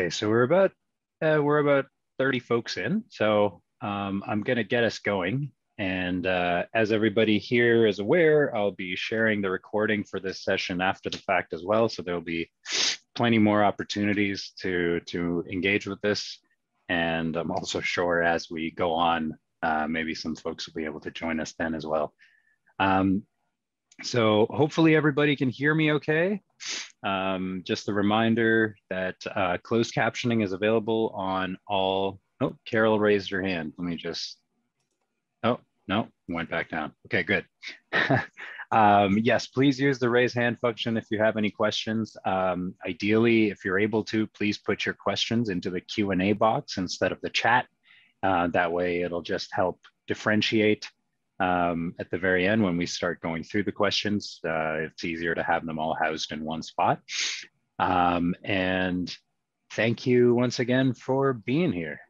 Okay, so we're about 30 folks in, so I'm going to get us going. And as everybody here is aware, I'll be sharing the recording for this session after the fact as well. So there'll be plenty more opportunities to engage with this. And I'm also sure as we go on, maybe some folks will be able to join us then as well. So hopefully everybody can hear me okay. Just a reminder that closed captioning is available on all. Oh, Carol raised her hand. Let me just, oh, no, went back down. Okay, good. Yes, please use the raise hand function if you have any questions. Ideally, if you're able to, please put your questions into the Q&A box instead of the chat. That way it'll just help differentiate at the very end when we start going through the questions. It's easier to have them all housed in one spot. And thank you once again for being here.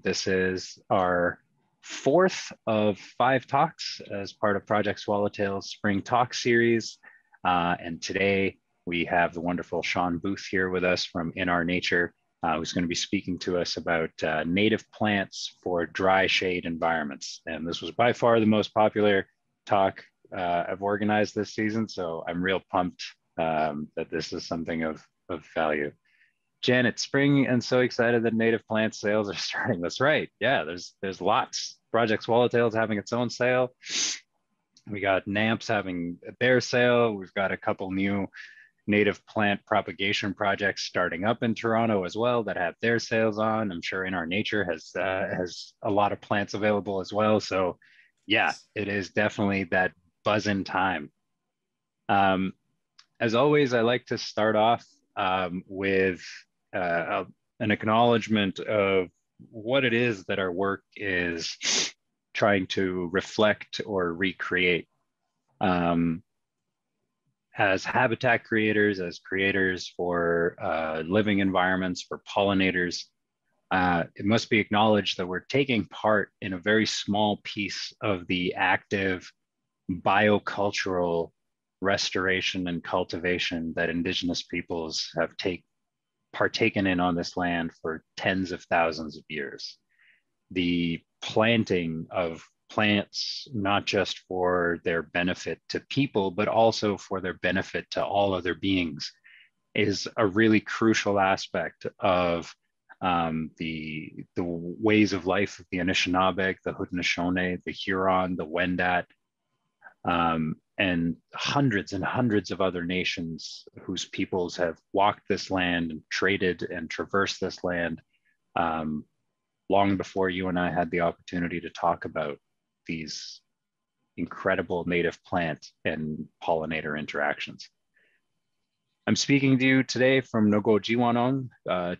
This is our fourth of 5 talks as part of Project Swallowtail's Spring Talk series. And today we have the wonderful Shaun Booth here with us from In Our Nature, who's going to be speaking to us about native plants for dry shade environments. And this was by far the most popular talk I've organized this season. So I'm real pumped that this is something of value. Jen, it's spring and so excited that native plant sales are starting. That's right. Yeah, there's lots. Project Swallowtail's having its own sale. We got NAMP's having their sale. We've got a couple new native plant propagation projects starting up in Toronto as well that have their sales on. I'm sure In Our Nature has a lot of plants available as well. So yeah, it is definitely that buzzing time. As always, I like to start off with an acknowledgement of what it is that our work is trying to reflect or recreate. As habitat creators, as creators for living environments, for pollinators, it must be acknowledged that we're taking part in a very small piece of the active biocultural restoration and cultivation that Indigenous peoples have partaken in on this land for tens of thousands of years. The planting of plants, not just for their benefit to people, but also for their benefit to all other beings, is a really crucial aspect of the ways of life of the Anishinaabe, the Haudenosaunee, the Huron, the Wendat, and hundreds of other nations whose peoples have walked this land and traded and traversed this land long before you and I had the opportunity to talk about these incredible native plant and pollinator interactions. I'm speaking to you today from Nogo-Jiwanong,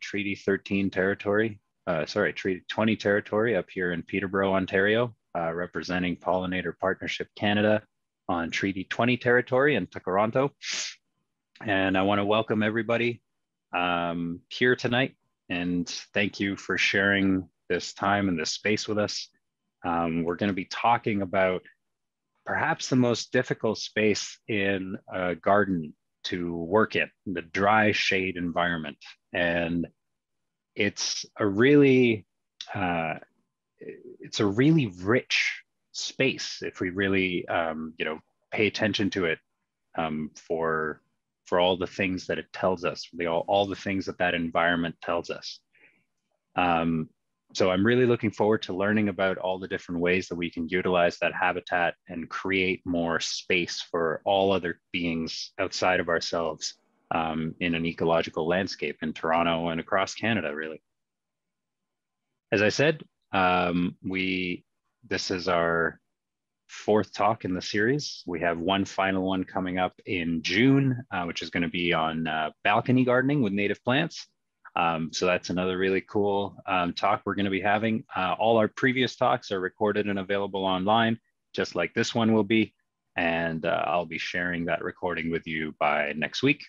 Treaty 13 territory, Treaty 20 territory up here in Peterborough, Ontario, representing Pollinator Partnership Canada on Treaty 20 territory in Takaranto. And I want to welcome everybody here tonight and thank you for sharing this time and this space with us. We're going to be talking about perhaps the most difficult space in a garden to work in, the dry shade environment. And it's a really rich space if we really pay attention to it for all the things that it tells us, all the things that environment tells us. So I'm really looking forward to learning about all the different ways that we can utilize that habitat and create more space for all other beings outside of ourselves in an ecological landscape in Toronto and across Canada, really. As I said, this is our 4th talk in the series. We have one final one coming up in June, which is going to be on balcony gardening with native plants. So that's another really cool talk we're going to be having. All our previous talks are recorded and available online, just like this one will be. And I'll be sharing that recording with you by next week.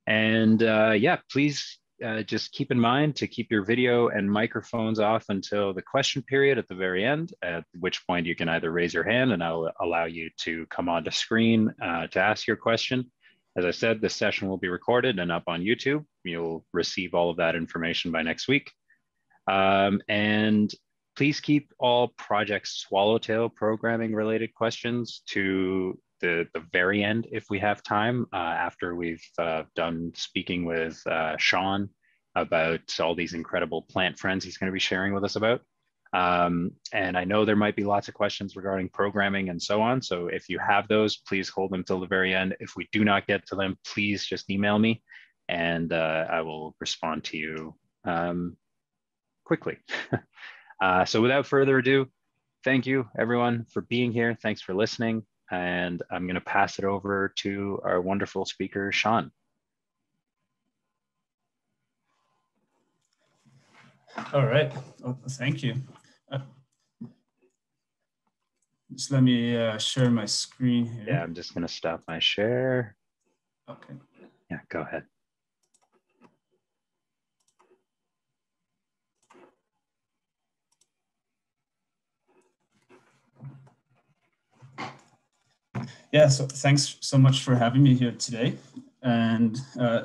And yeah, please just keep in mind to keep your video and microphones off until the question period at the very end, at which point you can either raise your hand and I'll allow you to come onto screen to ask your question. As I said, this session will be recorded and up on YouTube. You'll receive all of that information by next week. And please keep all Project Swallowtail programming related questions to the very end if we have time, after we've done speaking with Shaun about all these incredible plant friends he's going to be sharing with us about. And I know there might be lots of questions regarding programming and so on. So if you have those, please hold them till the very end. If we do not get to them, please just email me and I will respond to you quickly. So without further ado, thank you everyone for being here. Thanks for listening. And I'm going to pass it over to our wonderful speaker, Shaun. All right. Well, thank you. Just let me share my screen here. Yeah, I'm just going to stop my share. Okay. Yeah, go ahead. Yeah, so thanks so much for having me here today. And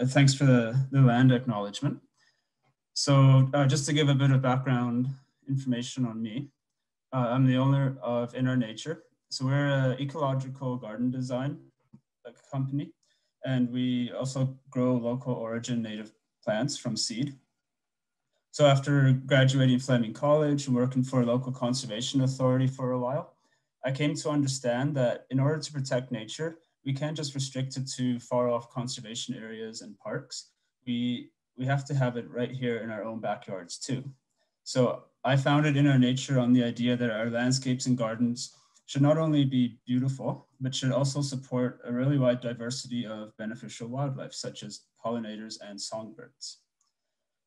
thanks for the land acknowledgement. So just to give a bit of background information on me, I'm the owner of In Our Nature. So we're an ecological garden design company, and we also grow local origin native plants from seed. So after graduating Fleming College and working for a local conservation authority for a while, I came to understand that in order to protect nature, we can't just restrict it to far off conservation areas and parks. We have to have it right here in our own backyards too. So I founded In Our Nature on the idea that our landscapes and gardens should not only be beautiful, but should also support a really wide diversity of beneficial wildlife, such as pollinators and songbirds.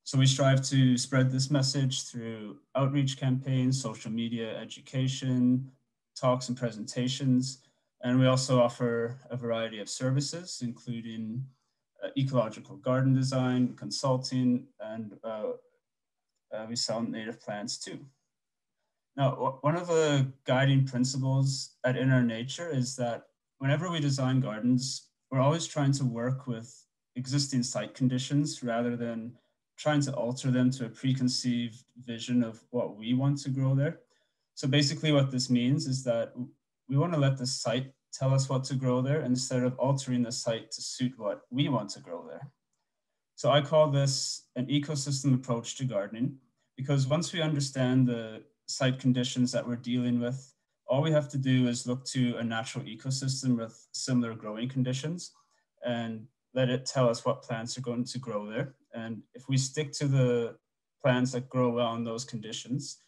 So we strive to spread this message through outreach campaigns, social media, education, talks and presentations. And we also offer a variety of services, including ecological garden design, consulting, and we sell native plants too. Now, one of the guiding principles at In Our Nature is that whenever we design gardens, we're always trying to work with existing site conditions rather than trying to alter them to a preconceived vision of what we want to grow there. So basically what this means is that we want to let the site tell us what to grow there instead of altering the site to suit what we want to grow there. So I call this an ecosystem approach to gardening, because once we understand the site conditions that we're dealing with, all we have to do is look to a natural ecosystem with similar growing conditions and let it tell us what plants are going to grow there. And if we stick to the plants that grow well in those conditions,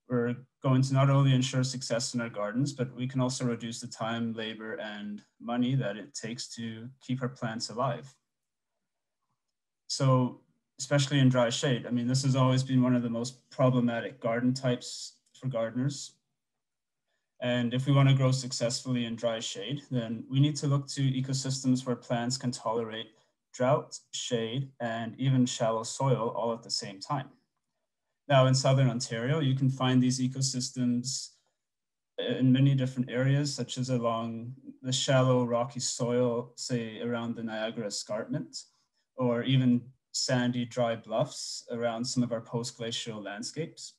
we're going to not only ensure success in our gardens, but we can also reduce the time, labor, and money that it takes to keep our plants alive. So especially in dry shade, I mean, this has always been one of the most problematic garden types for gardeners. And if we want to grow successfully in dry shade, then we need to look to ecosystems where plants can tolerate drought, shade, and even shallow soil all at the same time. Now in Southern Ontario, you can find these ecosystems in many different areas, such as along the shallow rocky soil, say around the Niagara Escarpment, or even sandy dry bluffs around some of our post-glacial landscapes.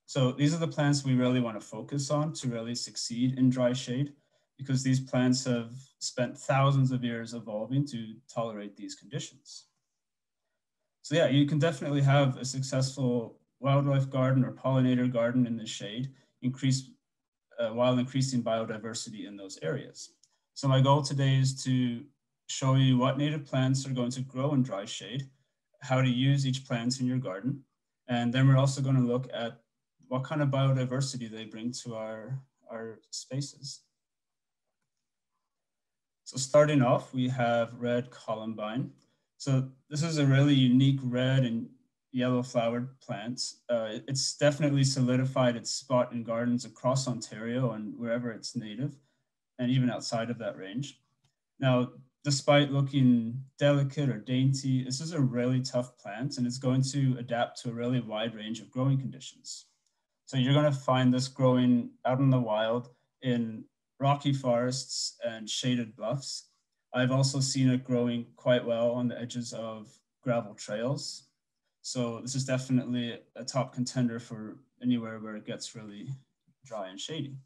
So these are the plants we really want to focus on to really succeed in dry shade, because these plants have spent thousands of years evolving to tolerate these conditions. So yeah, you can definitely have a successful wildlife garden or pollinator garden in the shade, while increasing biodiversity in those areas. So my goal today is to show you what native plants are going to grow in dry shade, how to use each plant in your garden, and then we're also going to look at what kind of biodiversity they bring to our spaces. So starting off, we have red columbine. So this is a really unique red and yellow flowered plant. It's definitely solidified its spot in gardens across Ontario and wherever it's native, and even outside of that range. Now, despite looking delicate or dainty, this is a really tough plant, and it's going to adapt to a really wide range of growing conditions. So you're going to find this growing out in the wild in rocky forests and shaded bluffs, I've also seen it growing quite well on the edges of gravel trails. So this is definitely a top contender for anywhere where it gets really dry and shady.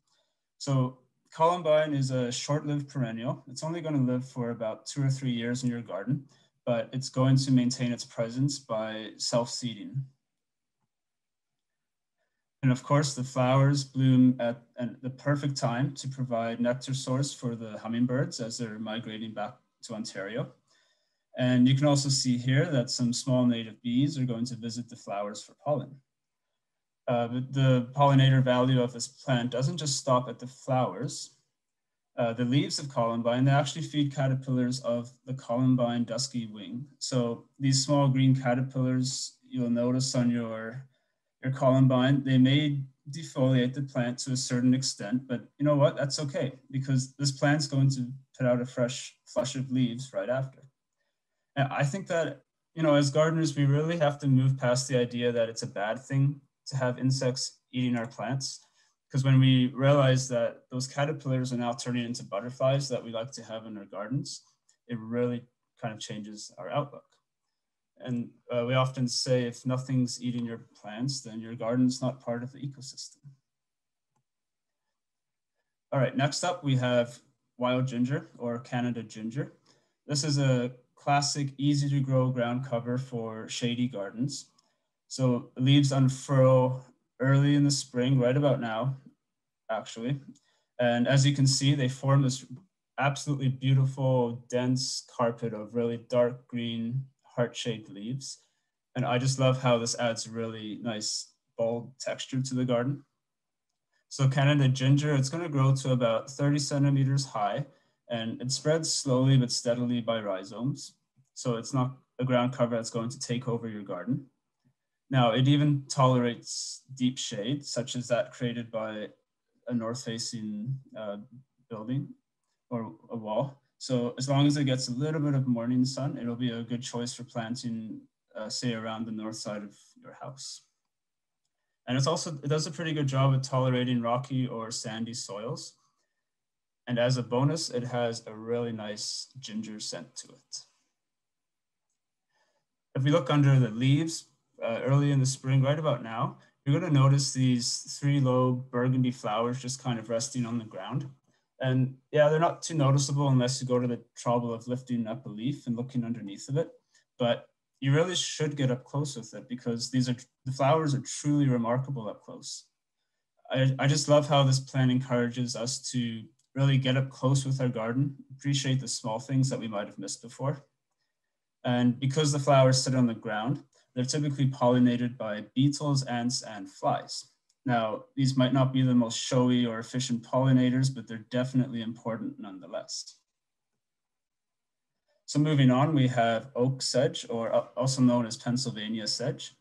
So columbine is a short-lived perennial. It's only going to live for about 2 or 3 years in your garden, but it's going to maintain its presence by self-seeding. And of course, the flowers bloom at the perfect time to provide nectar source for the hummingbirds as they're migrating back to Ontario. And you can also see here that some small native bees are going to visit the flowers for pollen. But the pollinator value of this plant doesn't just stop at the flowers. The leaves of columbine, they actually feed caterpillars of the columbine dusky wing. So these small green caterpillars, you'll notice on your columbine, they may defoliate the plant to a certain extent, but you know what? That's okay, because this plant's going to put out a fresh flush of leaves right after. And I think that, you know, as gardeners, we really have to move past the idea that it's a bad thing to have insects eating our plants. Because when we realize that those caterpillars are now turning into butterflies that we like to have in our gardens, it really kind of changes our outlook. And we often say, if nothing's eating your plants, then your garden's not part of the ecosystem. All right, next up we have wild ginger, or Canada ginger. This is a classic, easy to grow ground cover for shady gardens. So leaves unfurl early in the spring, right about now, actually. And as you can see, they form this absolutely beautiful, dense carpet of really dark green, heart-shaped leaves. And I just love how this adds really nice, bold texture to the garden. So Canada ginger, it's going to grow to about 30 centimeters high, and it spreads slowly but steadily by rhizomes. So it's not a ground cover that's going to take over your garden. Now, it even tolerates deep shade, such as that created by a north-facing building or a wall. So as long as it gets a little bit of morning sun, it'll be a good choice for planting, say, around the north side of your house. And it does a pretty good job at tolerating rocky or sandy soils. And as a bonus, it has a really nice ginger scent to it. If we look under the leaves, early in the spring, right about now, you're going to notice these 3 lobe burgundy flowers just kind of resting on the ground. And yeah, they're not too noticeable unless you go to the trouble of lifting up a leaf and looking underneath of it. But you really should get up close with it, because the flowers are truly remarkable up close. I just love how this plant encourages us to really get up close with our garden, appreciate the small things that we might have missed before. And because the flowers sit on the ground, they're typically pollinated by beetles, ants, and flies. Now, these might not be the most showy or efficient pollinators, but they're definitely important nonetheless. So moving on, we have oak sedge, or also known as Pennsylvania sedge.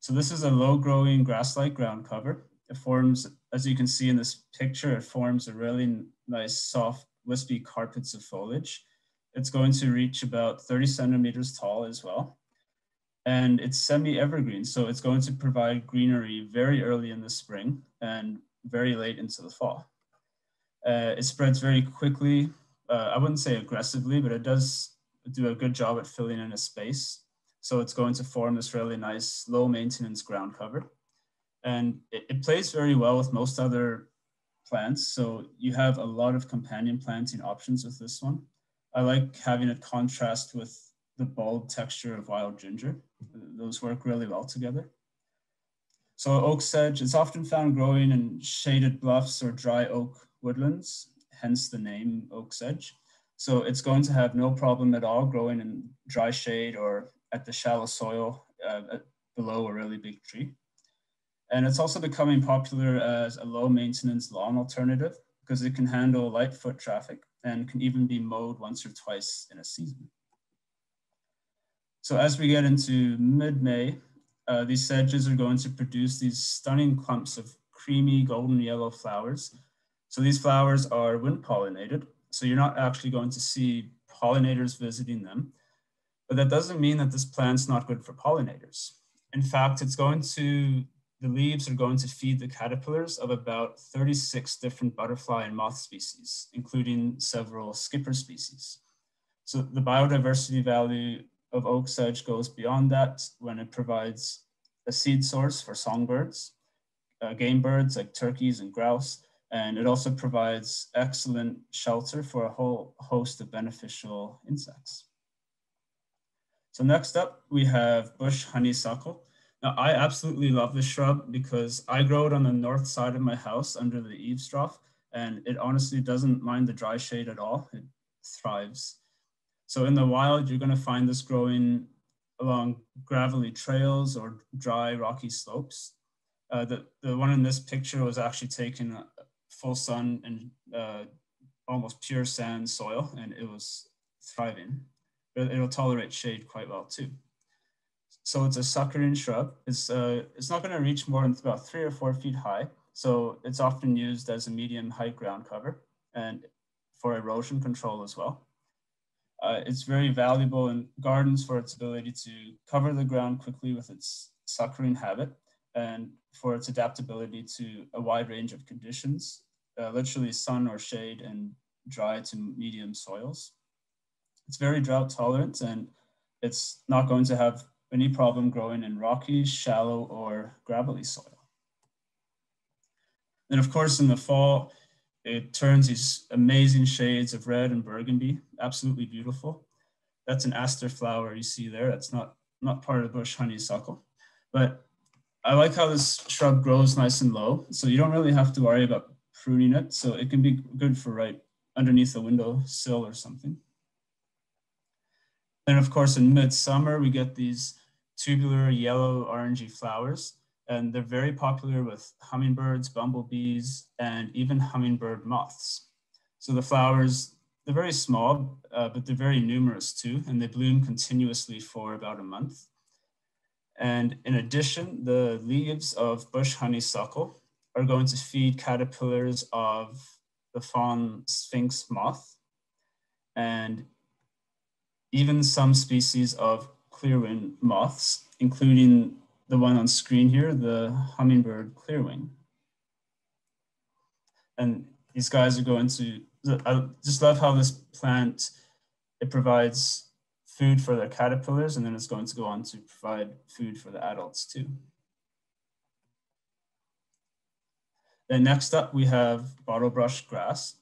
So this is a low-growing grass-like ground cover. It forms, as you can see in this picture, it forms a really nice, soft, wispy carpets of foliage. It's going to reach about 30 centimeters tall as well. And it's semi-evergreen, so it's going to provide greenery very early in the spring and very late into the fall. It spreads very quickly. I wouldn't say aggressively, but it does do a good job at filling in a space. So it's going to form this really nice, low maintenance ground cover. And it plays very well with most other plants. So you have a lot of companion planting options with this one. I like having it contrast with the bold texture of wild ginger. Those work really well together. So oak sedge is often found growing in shaded bluffs or dry oak woodlands, hence the name oak sedge. So it's going to have no problem at all growing in dry shade or at the shallow soil below a really big tree. And it's also becoming popular as a low maintenance lawn alternative because it can handle light foot traffic and can even be mowed once or twice in a season. So as we get into mid-May, these sedges are going to produce these stunning clumps of creamy golden yellow flowers. So these flowers are wind pollinated. So you're not actually going to see pollinators visiting them, but that doesn't mean that this plant's not good for pollinators. In fact, the leaves are going to feed the caterpillars of about 36 different butterfly and moth species, including several skipper species. So the biodiversity value of oak sedge goes beyond that when it provides a seed source for songbirds, game birds like turkeys and grouse, and it also provides excellent shelter for a whole host of beneficial insects. So next up, we have bush honeysuckle. Now, I absolutely love this shrub because I grow it on the north side of my house under the eaves trough, and it honestly doesn't mind the dry shade at all. It thrives. So in the wild, you're going to find this growing along gravelly trails or dry rocky slopes. The one in this picture was actually taken full sun and almost pure sand soil, and it was thriving. It'll tolerate shade quite well too. So it's a suckering shrub. It's not going to reach more than about 3 or 4 feet high. So it's often used as a medium height ground cover and for erosion control as well. It's very valuable in gardens for its ability to cover the ground quickly with its suckering habit and for its adaptability to a wide range of conditions, literally sun or shade and dry to medium soils. It's very drought tolerant and it's not going to have any problem growing in rocky, shallow, or gravelly soil. And of course, in the fall, it turns these amazing shades of red and burgundy, absolutely beautiful. That's an aster flower you see there. That's not part of the bush honeysuckle. But I like how this shrub grows nice and low, so you don't really have to worry about pruning it. So it can be good for right underneath a windowsill or something. Then of course, in midsummer, we get these tubular yellow orangey flowers, and they're very popular with hummingbirds, bumblebees, and even hummingbird moths. So the flowers, they're very small, but they're very numerous too, and they bloom continuously for about a month. And in addition, the leaves of bush honeysuckle are going to feed caterpillars of the fawn sphinx moth, and even some species of clearwing moths, including the one on screen here, the hummingbird clearwing. And these guys are going to, I just love how this plant, it provides food for their caterpillars, and then it's going to go on to provide food for the adults too. Then next up, we have bottlebrush grass.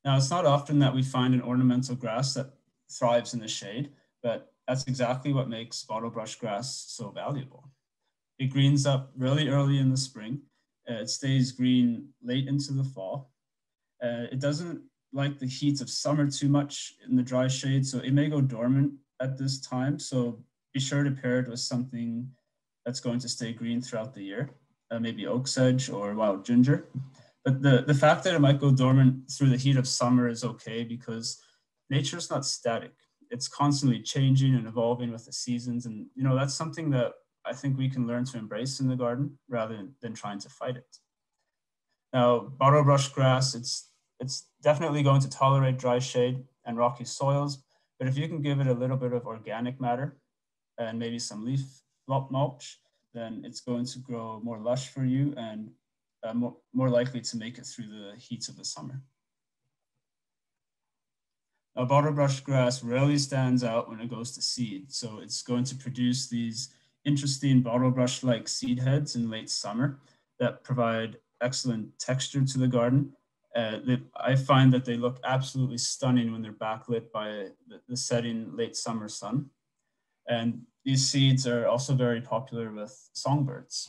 Now, it's not often that we find an ornamental grass that thrives in the shade, but that's exactly what makes bottlebrush grass so valuable. It greens up really early in the spring. It stays green late into the fall. It doesn't like the heat of summer too much in the dry shade, so it may go dormant at this time. So be sure to pair it with something that's going to stay green throughout the year, maybe oak sedge or wild ginger. But the fact that it might go dormant through the heat of summer is okay because nature's not static. It's constantly changing and evolving with the seasons. And, you know, that's something that I think we can learn to embrace in the garden rather than trying to fight it. Now, bottlebrush grass, it's definitely going to tolerate dry shade and rocky soils, but if you can give it a little bit of organic matter and maybe some leaf mulch, then it's going to grow more lush for you and more likely to make it through the heats of the summer. Now, bottlebrush grass rarely stands out when it goes to seed, so it's going to produce these interesting bottlebrush-like seed heads in late summer that provide excellent texture to the garden. I find that they look absolutely stunning when they're backlit by the setting late summer sun. And these seeds are also very popular with songbirds.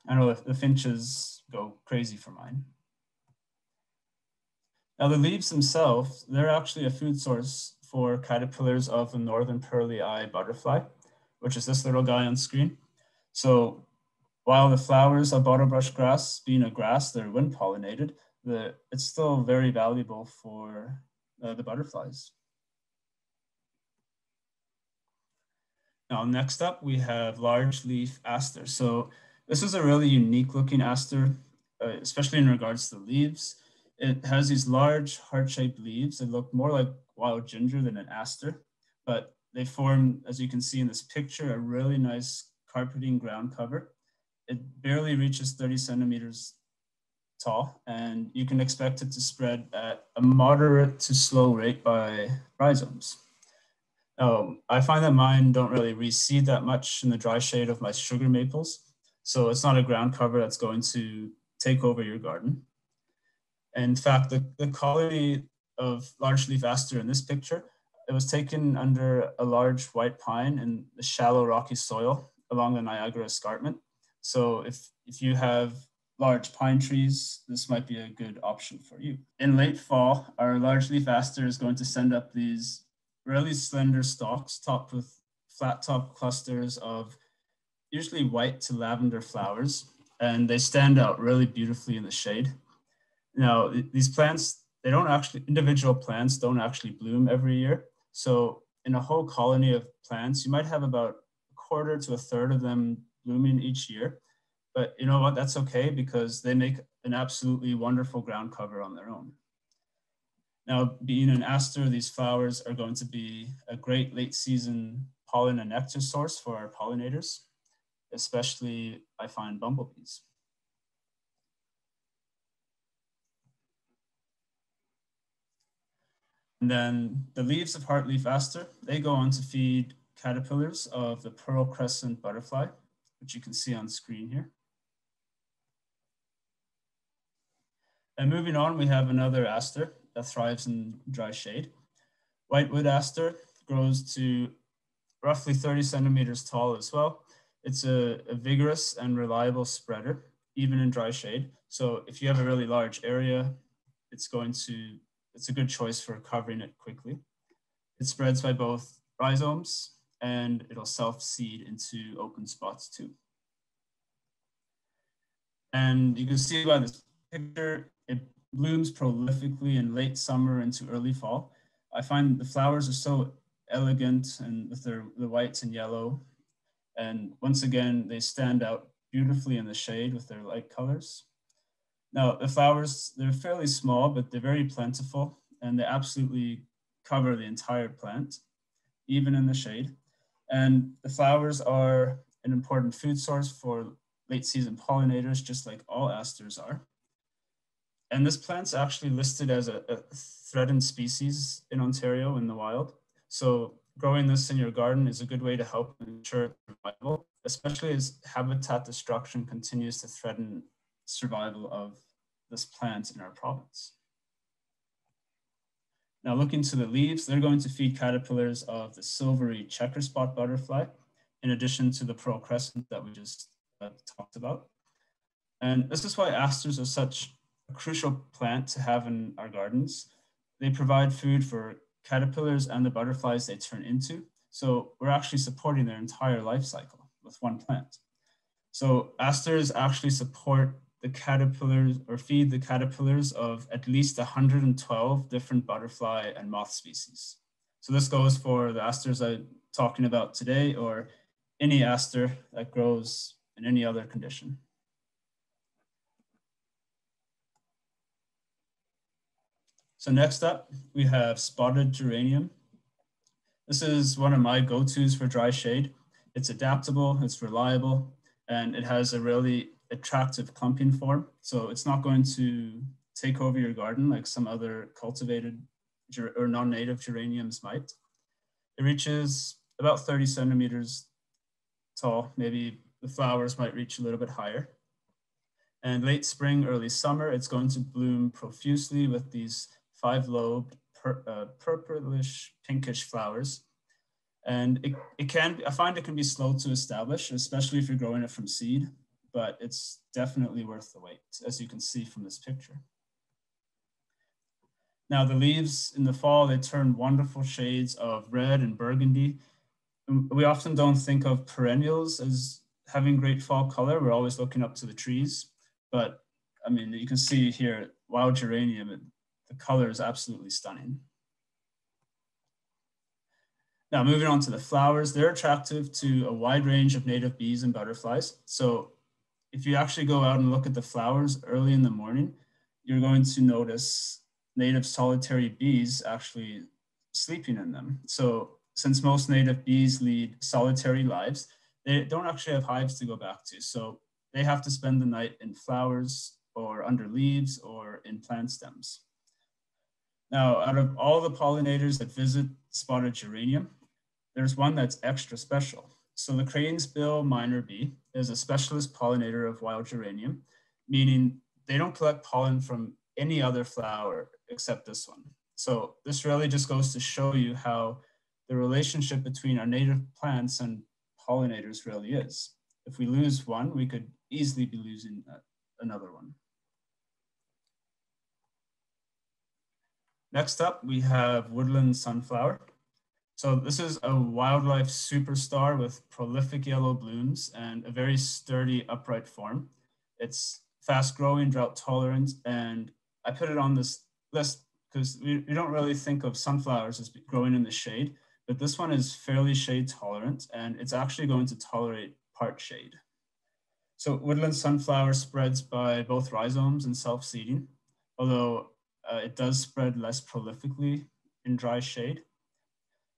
I know the finches go crazy for mine. Now the leaves themselves, they're actually a food source for caterpillars of the northern pearly eye butterfly, which is this little guy on screen. So while the flowers of bottlebrush grass, being a grass, they're wind pollinated, it's still very valuable for the butterflies. Now, next up, we have large leaf aster. So this is a really unique looking aster, especially in regards to the leaves. It has these large heart-shaped leaves that look more like wild ginger than an aster, but they form, as you can see in this picture, a really nice carpeting ground cover. It barely reaches 30 centimeters tall, and you can expect it to spread at a moderate to slow rate by rhizomes. I find that mine don't really reseed that much in the dry shade of my sugar maples. So it's not a ground cover that's going to take over your garden. In fact, the colony of large leaf aster in this picture, it was taken under a large white pine in the shallow rocky soil along the Niagara Escarpment. So if you have large pine trees, this might be a good option for you. In late fall, our large leaf aster is going to send up these really slender stalks topped with flat top clusters of usually white to lavender flowers, and they stand out really beautifully in the shade. Now, these plants, they don't actually, individual plants don't actually bloom every year. So in a whole colony of plants, you might have about a quarter to a third of them blooming each year. But you know what, that's okay because they make an absolutely wonderful ground cover on their own. Now, being an aster, these flowers are going to be a great late season pollen and nectar source for our pollinators, especially I find bumblebees. And then the leaves of heartleaf aster, they go on to feed caterpillars of the pearl crescent butterfly, which you can see on screen here. And moving on, we have another aster that thrives in dry shade. Whitewood aster grows to roughly 30 centimeters tall as well. It's a vigorous and reliable spreader, even in dry shade. So if you have a really large area, it's a good choice for covering it quickly. It spreads by both rhizomes and it'll self-seed into open spots too. And you can see by this picture, it blooms prolifically in late summer into early fall. I find the flowers are so elegant and with the whites and yellow. And once again, they stand out beautifully in the shade with their light colors. Now, the flowers, they're fairly small, but they're very plentiful and they absolutely cover the entire plant, even in the shade. And the flowers are an important food source for late season pollinators, just like all asters are. And this plant's actually listed as a threatened species in Ontario in the wild. So growing this in your garden is a good way to help ensure survival, especially as habitat destruction continues to threaten survival of this plant in our province. Now looking to the leaves, they're going to feed caterpillars of the silvery checker spot butterfly, in addition to the pearl crescent that we just talked about. And this is why asters are such a crucial plant to have in our gardens. They provide food for caterpillars and the butterflies they turn into. So we're actually supporting their entire life cycle with one plant. So asters actually support the caterpillars or feed the caterpillars of at least 112 different butterfly and moth species. So this goes for the asters I'm talking about today or any aster that grows in any other condition. So next up, we have spotted geranium. This is one of my go-tos for dry shade. It's adaptable, it's reliable, and it has a really attractive clumping form. So it's not going to take over your garden like some other cultivated or non-native geraniums might. It reaches about 30 centimeters tall. Maybe the flowers might reach a little bit higher. And late spring, early summer, it's going to bloom profusely with these five-lobed, purplish, pinkish flowers. And I find it can be slow to establish, especially if you're growing it from seed, but it's definitely worth the wait, as you can see from this picture. Now the leaves in the fall, they turn wonderful shades of red and burgundy. We often don't think of perennials as having great fall color. We're always looking up to the trees, but I mean, you can see here, wild geranium, the color is absolutely stunning. Now, moving on to the flowers, they're attractive to a wide range of native bees and butterflies. So if you actually go out and look at the flowers early in the morning, you're going to notice native solitary bees actually sleeping in them. So since most native bees lead solitary lives, they don't actually have hives to go back to. So they have to spend the night in flowers or under leaves or in plant stems. Now, out of all the pollinators that visit spotted geranium, there's one that's extra special. So the cranesbill miner bee is a specialist pollinator of wild geranium, meaning they don't collect pollen from any other flower except this one. So this really just goes to show you how the relationship between our native plants and pollinators really is. If we lose one, we could easily be losing another one. Next up, we have woodland sunflower. So this is a wildlife superstar with prolific yellow blooms and a very sturdy upright form. It's fast growing, drought tolerant, and I put it on this list because we don't really think of sunflowers as growing in the shade, but this one is fairly shade tolerant and it's actually going to tolerate part shade. So woodland sunflower spreads by both rhizomes and self-seeding, although it does spread less prolifically in dry shade.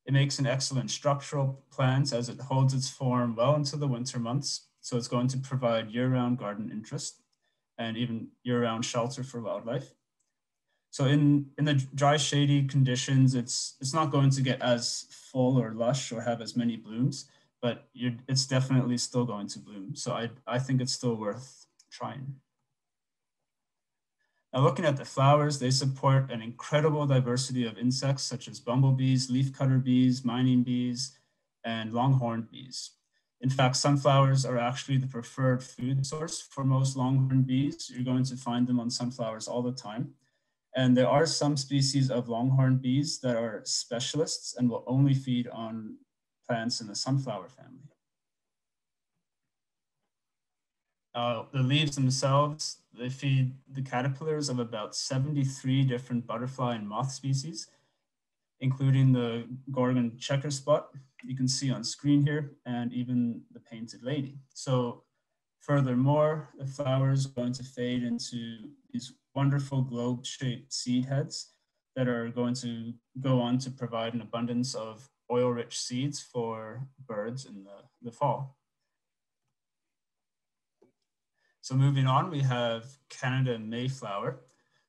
It makes an excellent structural plant as it holds its form well into the winter months. So it's going to provide year-round garden interest and even year-round shelter for wildlife. So in the dry, shady conditions, it's not going to get as full or lush or have as many blooms, but it's definitely still going to bloom. So I think it's still worth trying. Now, looking at the flowers, they support an incredible diversity of insects such as bumblebees, leafcutter bees, mining bees, and longhorned bees. In fact, sunflowers are actually the preferred food source for most longhorned bees. You're going to find them on sunflowers all the time. And there are some species of longhorned bees that are specialists and will only feed on plants in the sunflower family. The leaves themselves, they feed the caterpillars of about 73 different butterfly and moth species, including the Gorgon checker spot you can see on screen here, and even the painted lady. So furthermore, the flowers are going to fade into these wonderful globe-shaped seed heads that are going to go on to provide an abundance of oil-rich seeds for birds in the fall. So moving on, we have Canada Mayflower.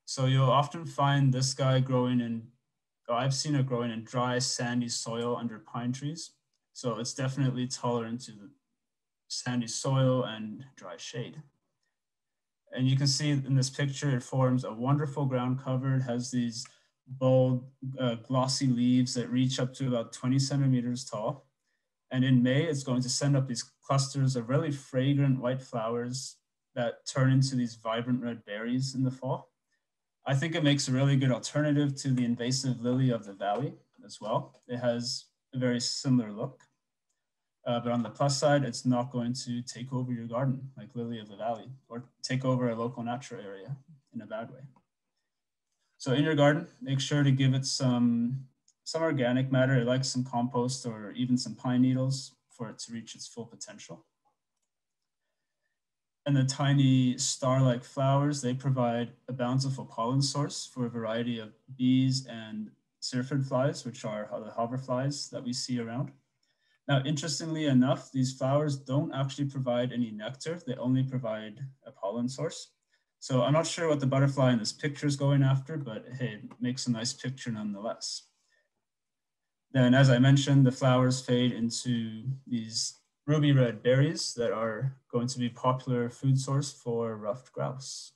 So you'll often find this guy growing in, I've seen it growing in dry, sandy soil under pine trees. So it's definitely tolerant to the sandy soil and dry shade. And you can see in this picture, it forms a wonderful ground cover. It has these bold, glossy leaves that reach up to about 20 centimeters tall. And in May, it's going to send up these clusters of really fragrant white flowers that turn into these vibrant red berries in the fall. I think it makes a really good alternative to the invasive lily of the valley as well. It has a very similar look. But on the plus side, it's not going to take over your garden like lily of the valley or take over a local natural area in a bad way. So in your garden, make sure to give it some organic matter. It likes some compost or even some pine needles for it to reach its full potential. And the tiny star-like flowers, they provide a bountiful pollen source for a variety of bees and syrphid flies, which are the hoverflies that we see around. Now, interestingly enough, these flowers don't actually provide any nectar. They only provide a pollen source. So I'm not sure what the butterfly in this picture is going after, but hey, it makes a nice picture nonetheless. Then, as I mentioned, the flowers fade into these ruby red berries that are going to be a popular food source for ruffed grouse.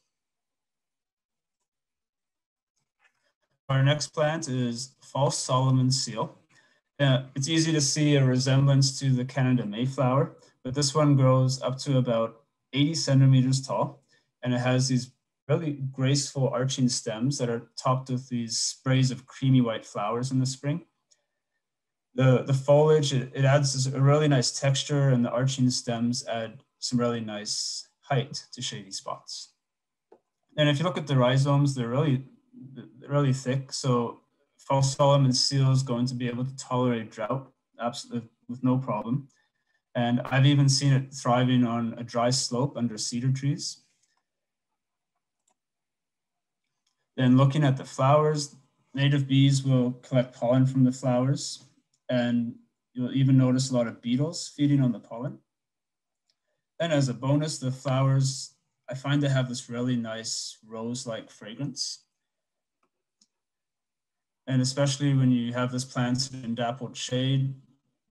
Our next plant is false Solomon seal. It's easy to see a resemblance to the Canada Mayflower, but this one grows up to about 80 centimeters tall, and it has these really graceful arching stems that are topped with these sprays of creamy white flowers in the spring. The foliage, it adds a really nice texture, and the arching stems add some really nice height to shady spots. And if you look at the rhizomes, they're really thick. So false Solomon seal is going to be able to tolerate drought absolutely with no problem. And I've even seen it thriving on a dry slope under cedar trees. Then looking at the flowers, native bees will collect pollen from the flowers, and you'll even notice a lot of beetles feeding on the pollen. And as a bonus, the flowers, I find they have this really nice rose-like fragrance. And especially when you have this plant in dappled shade,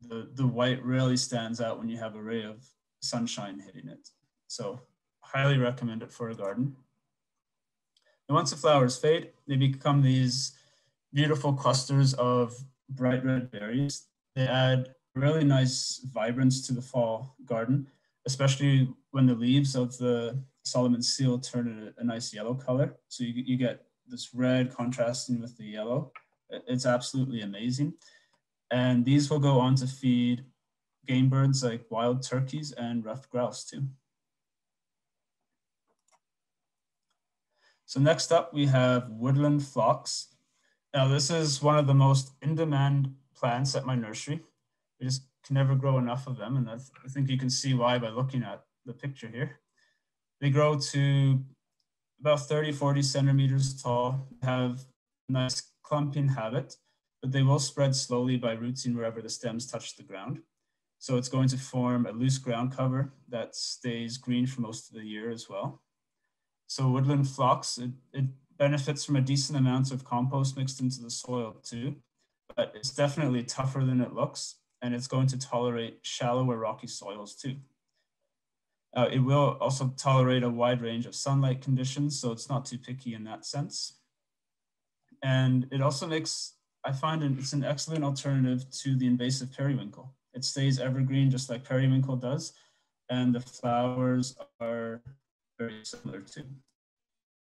the white really stands out when you have a ray of sunshine hitting it. So highly recommend it for a garden. And once the flowers fade, they become these beautiful clusters of bright red berries. They add really nice vibrance to the fall garden, especially when the leaves of the Solomon seal turn a nice yellow color. So you get this red contrasting with the yellow. It's absolutely amazing. And these will go on to feed game birds like wild turkeys and ruffed grouse too. So next up, we have woodland phlox. Now, this is one of the most in-demand plants at my nursery. We just can never grow enough of them, and I think you can see why by looking at the picture here. They grow to about 30, 40 centimeters tall, have a nice clumping habit, but they will spread slowly by rooting wherever the stems touch the ground. So it's going to form a loose ground cover that stays green for most of the year as well. So woodland phlox, it benefits from a decent amount of compost mixed into the soil too, but it's definitely tougher than it looks, and it's going to tolerate shallow or rocky soils too. It will also tolerate a wide range of sunlight conditions, so it's not too picky in that sense. And it also makes, I find it's an excellent alternative to the invasive periwinkle. It stays evergreen just like periwinkle does, and the flowers are very similar too,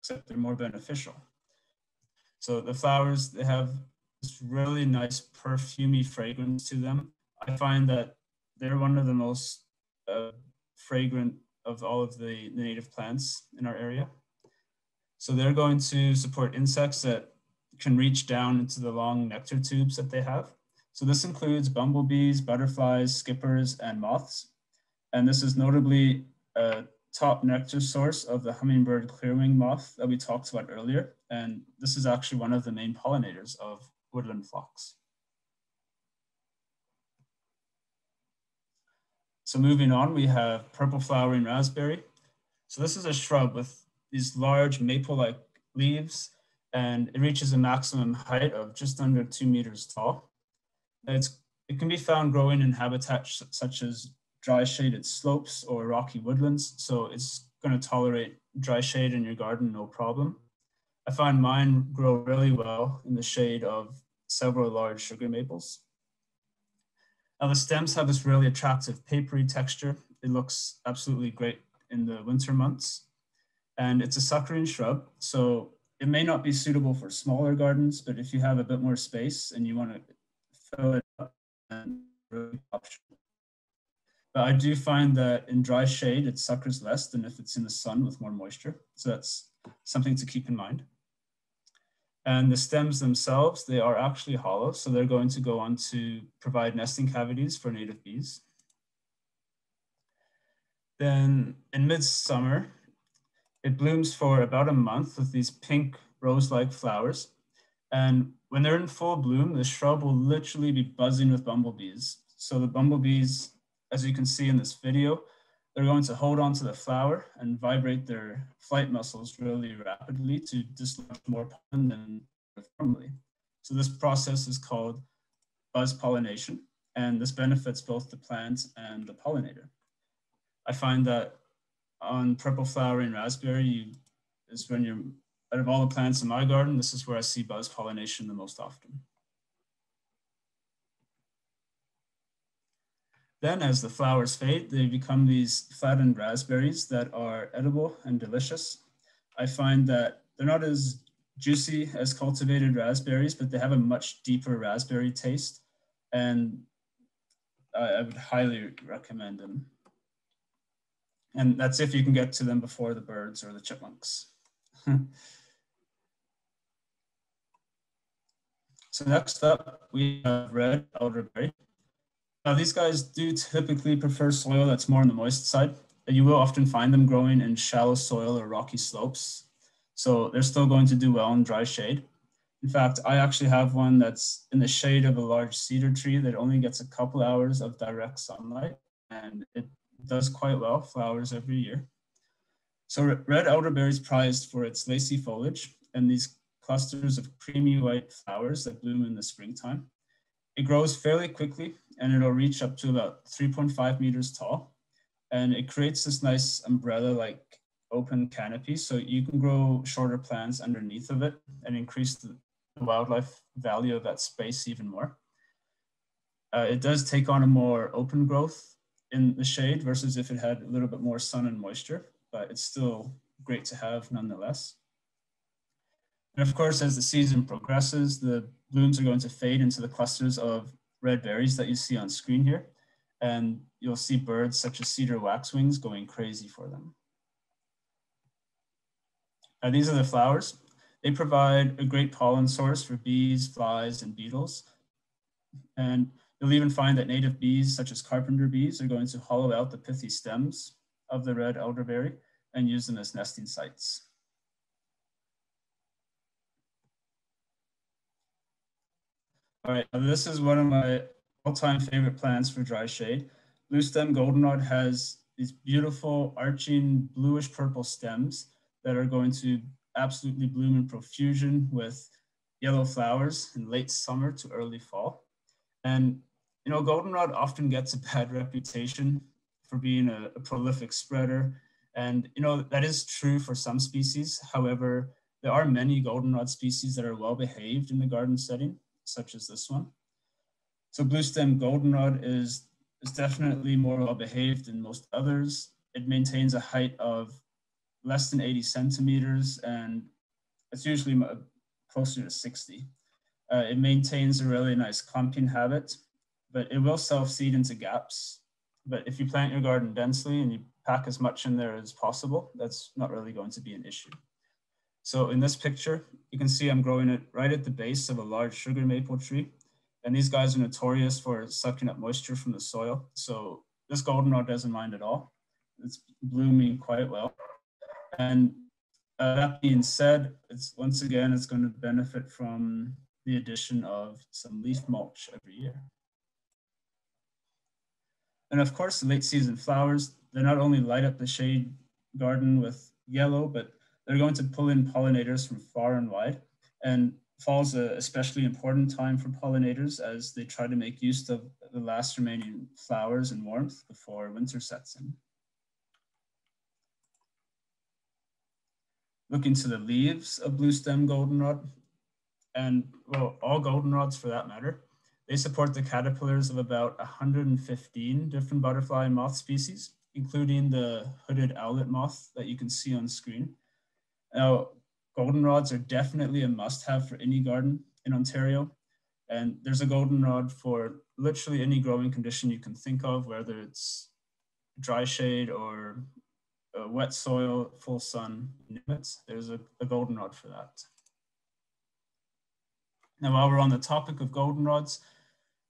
except they're more beneficial. So the flowers, they have this really nice perfumey fragrance to them. I find that they're one of the most fragrant of all of the native plants in our area. So they're going to support insects that can reach down into the long nectar tubes that they have. So this includes bumblebees, butterflies, skippers, and moths. And this is notably a top nectar source of the hummingbird clearwing moth that we talked about earlier. And this is actually one of the main pollinators of woodland phlox. So moving on, we have purple flowering raspberry. So this is a shrub with these large maple-like leaves, and it reaches a maximum height of just under 2 meters tall. It can be found growing in habitats such as dry shaded slopes or rocky woodlands. So it's going to tolerate dry shade in your garden, no problem. I find mine grow really well in the shade of several large sugar maples. Now the stems have this really attractive papery texture. It looks absolutely great in the winter months. And it's a suckering shrub, so it may not be suitable for smaller gardens, but if you have a bit more space and you want to fill it up, then really optional. But I do find that in dry shade, it suckers less than if it's in the sun with more moisture. So that's something to keep in mind. And the stems themselves, they are actually hollow, so they're going to go on to provide nesting cavities for native bees. Then in midsummer, it blooms for about a month with these pink rose-like flowers. And when they're in full bloom, the shrub will literally be buzzing with bumblebees. So the bumblebees, as you can see in this video, they're going to hold onto the flower and vibrate their flight muscles really rapidly to dislodge more pollen than normally. So this process is called buzz pollination, and this benefits both the plant and the pollinator. I find that on purple flowering raspberry is when you're, out of all the plants in my garden, this is where I see buzz pollination the most often. Then as the flowers fade, they become these flattened raspberries that are edible and delicious. I find that they're not as juicy as cultivated raspberries, but they have a much deeper raspberry taste, and I would highly recommend them. And that's if you can get to them before the birds or the chipmunks. So next up, we have red elderberry. Now these guys do typically prefer soil that's more on the moist side. You will often find them growing in shallow soil or rocky slopes. So they're still going to do well in dry shade. In fact, I actually have one that's in the shade of a large cedar tree that only gets a couple hours of direct sunlight, and it does quite well, flowers every year. So red elderberry is prized for its lacy foliage and these clusters of creamy white flowers that bloom in the springtime. It grows fairly quickly and it'll reach up to about 3.5 meters tall. And it creates this nice umbrella-like open canopy. So you can grow shorter plants underneath of it and increase the wildlife value of that space even more. It does take on a more open growth in the shade versus if it had a little bit more sun and moisture, but it's still great to have nonetheless. And of course, as the season progresses, the blooms are going to fade into the clusters of red berries that you see on screen here. And you'll see birds such as cedar waxwings going crazy for them. These are the flowers. They provide a great pollen source for bees, flies, and beetles. And you'll even find that native bees, such as carpenter bees, are going to hollow out the pithy stems of the red elderberry and use them as nesting sites. All right, this is one of my all-time favorite plants for dry shade. Blue stem goldenrod has these beautiful arching bluish purple stems that are going to absolutely bloom in profusion with yellow flowers in late summer to early fall. And, you know, goldenrod often gets a bad reputation for being a prolific spreader. And, you know, that is true for some species. However, there are many goldenrod species that are well behaved in the garden setting, such as this one. So blue stem goldenrod is definitely more well behaved than most others. It maintains a height of less than 80 centimeters, and it's usually closer to 60. It maintains a really nice clumping habit, but it will self-seed into gaps. But if you plant your garden densely and you pack as much in there as possible, that's not really going to be an issue. So in this picture, you can see I'm growing it right at the base of a large sugar maple tree. And these guys are notorious for sucking up moisture from the soil. So this goldenrod doesn't mind at all. It's blooming quite well. And that being said, once again, it's going to benefit from the addition of some leaf mulch every year. And of course, the late season flowers, they not only light up the shade garden with yellow, but they're going to pull in pollinators from far and wide. And fall's an especially important time for pollinators as they try to make use of the last remaining flowers and warmth before winter sets in. Looking to the leaves of blue stem goldenrod, and well, all goldenrods for that matter, they support the caterpillars of about 115 different butterfly and moth species, including the hooded owlet moth that you can see on screen. Now, goldenrods are definitely a must-have for any garden in Ontario. And there's a goldenrod for literally any growing condition you can think of, whether it's dry shade or wet soil, full sun, there's a goldenrod for that. Now, while we're on the topic of goldenrods,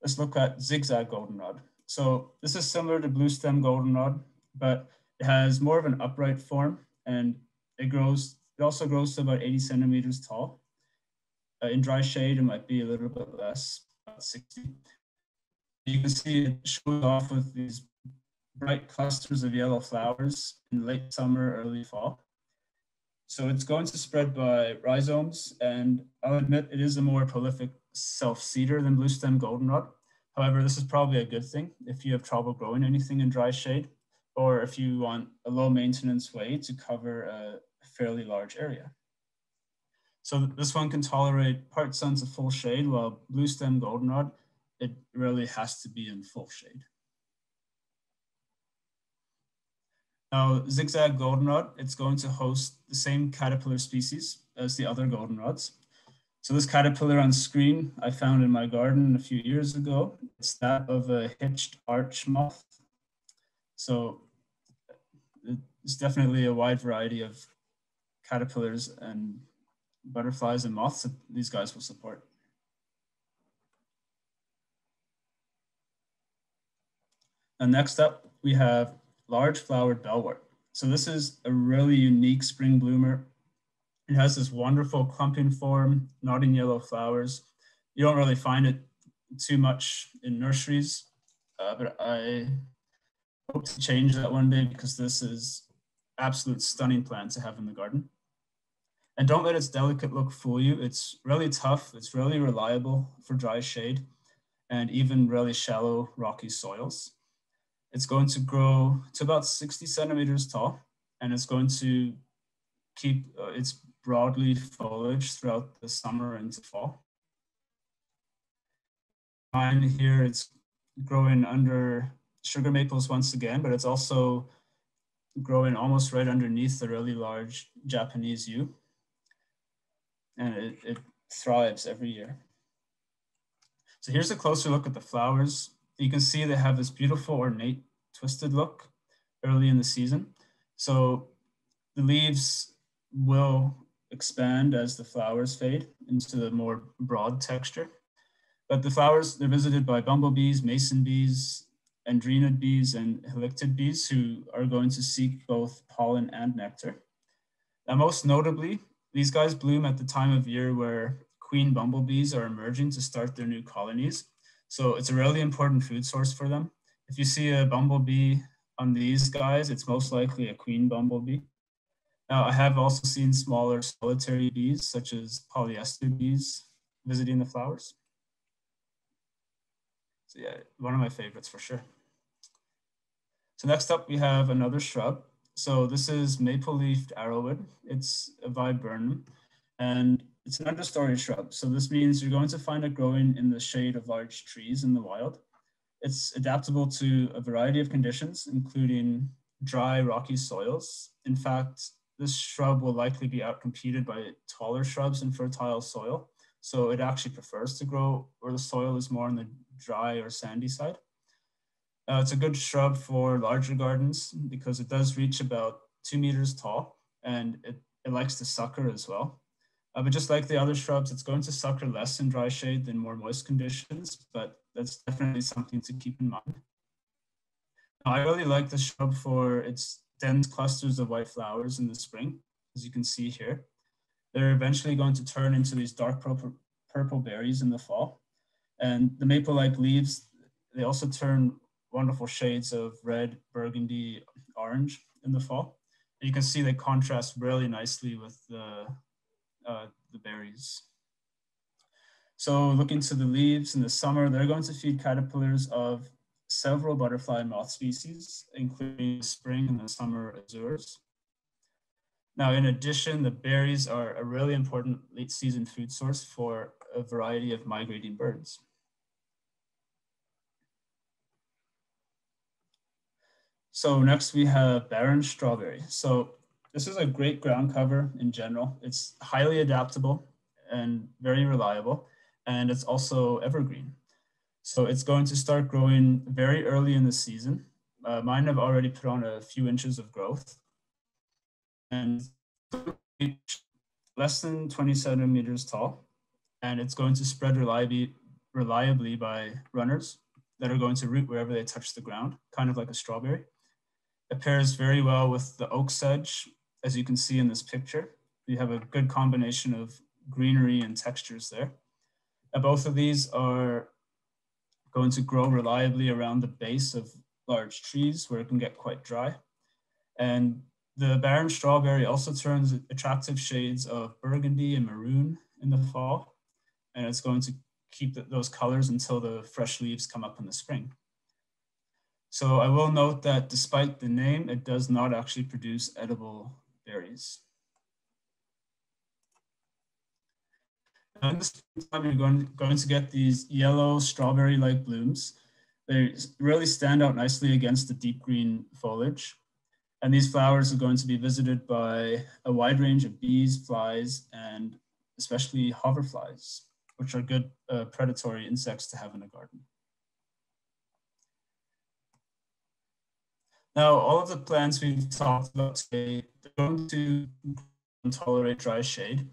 let's look at zigzag goldenrod. So this is similar to blue stem goldenrod, but it has more of an upright form, and it also grows to about 80 centimeters tall. In dry shade, it might be a little bit less, about 60. You can see it shows off with these bright clusters of yellow flowers in late summer, early fall. So it's going to spread by rhizomes, and I'll admit it is a more prolific self-seeder than blue stem goldenrod. However, this is probably a good thing if you have trouble growing anything in dry shade, or if you want a low maintenance way to cover a fairly large area. So this one can tolerate part sun to full shade, while blue stem goldenrod, it really has to be in full shade. Now, zigzag goldenrod, it's going to host the same caterpillar species as the other goldenrods. So this caterpillar on screen, I found in my garden a few years ago. It's that of a hitched arch moth. So it's definitely a wide variety of caterpillars and butterflies and moths that these guys will support. And next up, we have large flowered bellwort. So this is a really unique spring bloomer. It has this wonderful clumping form, nodding yellow flowers. You don't really find it too much in nurseries, but I hope to change that one day because this is absolute stunning plant to have in the garden. And don't let its delicate look fool you. It's really tough. It's really reliable for dry shade. and even really shallow rocky soils. It's going to grow to about 60 centimeters tall, and it's going to keep its broadleaf foliage throughout the summer into fall. Behind here, it's growing under sugar maples once again, but it's also growing almost right underneath the really large Japanese yew. And it thrives every year. So here's a closer look at the flowers. You can see they have this beautiful ornate twisted look early in the season. So the leaves will expand as the flowers fade into the more broad texture. But the flowers, they're visited by bumblebees, mason bees, andrenid bees, and halictid bees who are going to seek both pollen and nectar. Now, most notably, these guys bloom at the time of year where queen bumblebees are emerging to start their new colonies. So it's a really important food source for them. If you see a bumblebee on these guys, it's most likely a queen bumblebee. Now, I have also seen smaller solitary bees, such as polyester bees, visiting the flowers. So yeah, one of my favorites for sure. So next up, we have another shrub. So this is maple-leafed arrowwood. It's a viburnum, and it's an understory shrub. So this means you're going to find it growing in the shade of large trees in the wild. It's adaptable to a variety of conditions, including dry, rocky soils. In fact, this shrub will likely be outcompeted by taller shrubs in fertile soil. So it actually prefers to grow where the soil is more on the dry or sandy side. It's a good shrub for larger gardens because it does reach about 2 meters tall, and it likes to sucker as well. But just like the other shrubs, it's going to sucker less in dry shade than more moist conditions, but that's definitely something to keep in mind. Now, I really like the shrub for its dense clusters of white flowers in the spring, as you can see here. They're eventually going to turn into these dark purple berries in the fall. And the maple-like leaves, they also turn wonderful shades of red, burgundy, orange in the fall. And you can see they contrast really nicely with the berries. So looking to the leaves in the summer, they're going to feed caterpillars of several butterfly and moth species, including spring and the summer azures. Now, in addition, the berries are a really important late season food source for a variety of migrating birds. So next we have barren strawberry. So this is a great ground cover in general. It's highly adaptable and very reliable, and it's also evergreen. So it's going to start growing very early in the season. Mine have already put on a few inches of growth, and less than 20 centimeters tall, and it's going to spread reliably by runners that are going to root wherever they touch the ground, kind of like a strawberry. It pairs very well with the oak sedge, as you can see in this picture. You have a good combination of greenery and textures there. And both of these are going to grow reliably around the base of large trees where it can get quite dry. And the barren strawberry also turns attractive shades of burgundy and maroon in the fall, and it's going to keep those colors until the fresh leaves come up in the spring. So I will note that despite the name, it does not actually produce edible berries. Now in the springtime, you're going to get these yellow strawberry-like blooms. They really stand out nicely against the deep green foliage. And these flowers are going to be visited by a wide range of bees, flies, and especially hoverflies, which are good predatory insects to have in a garden. Now, all of the plants we've talked about today, they're going to tolerate dry shade.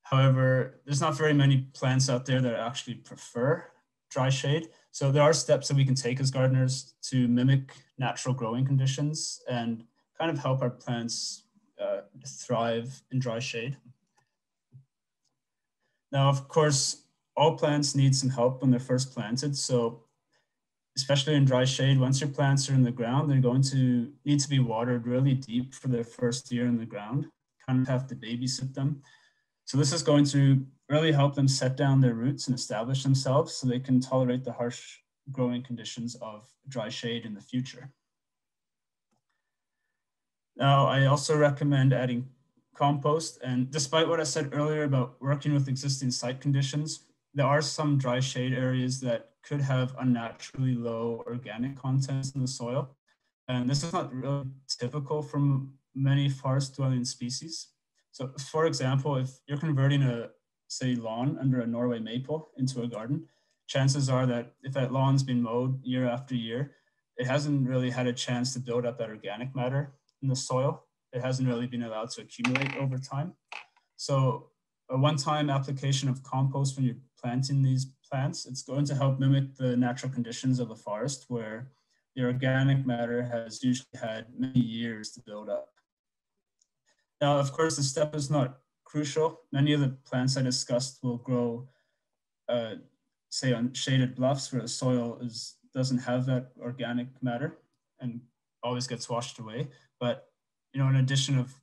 However, there's not very many plants out there that actually prefer dry shade. So there are steps that we can take as gardeners to mimic natural growing conditions and kind of help our plants thrive in dry shade. Now, of course, all plants need some help when they're first planted. So especially in dry shade, once your plants are in the ground, they're going to need to be watered really deep for their first year in the ground, kind of have to babysit them. So this is going to really help them set down their roots and establish themselves so they can tolerate the harsh growing conditions of dry shade in the future. Now, I also recommend adding compost. And despite what I said earlier about working with existing site conditions, there are some dry shade areas that could have unnaturally low organic contents in the soil. And this is not really typical from many forest dwelling species. So for example, if you're converting a, say, lawn under a Norway maple into a garden, chances are that if that lawn's been mowed year after year, it hasn't really had a chance to build up that organic matter in the soil. It hasn't really been allowed to accumulate over time. So a one-time application of compost when you're planting these plants, it's going to help mimic the natural conditions of a forest where the organic matter has usually had many years to build up. Now, of course, the step is not crucial. Many of the plants I discussed will grow, say, on shaded bluffs where the soil doesn't have that organic matter and always gets washed away. But an addition of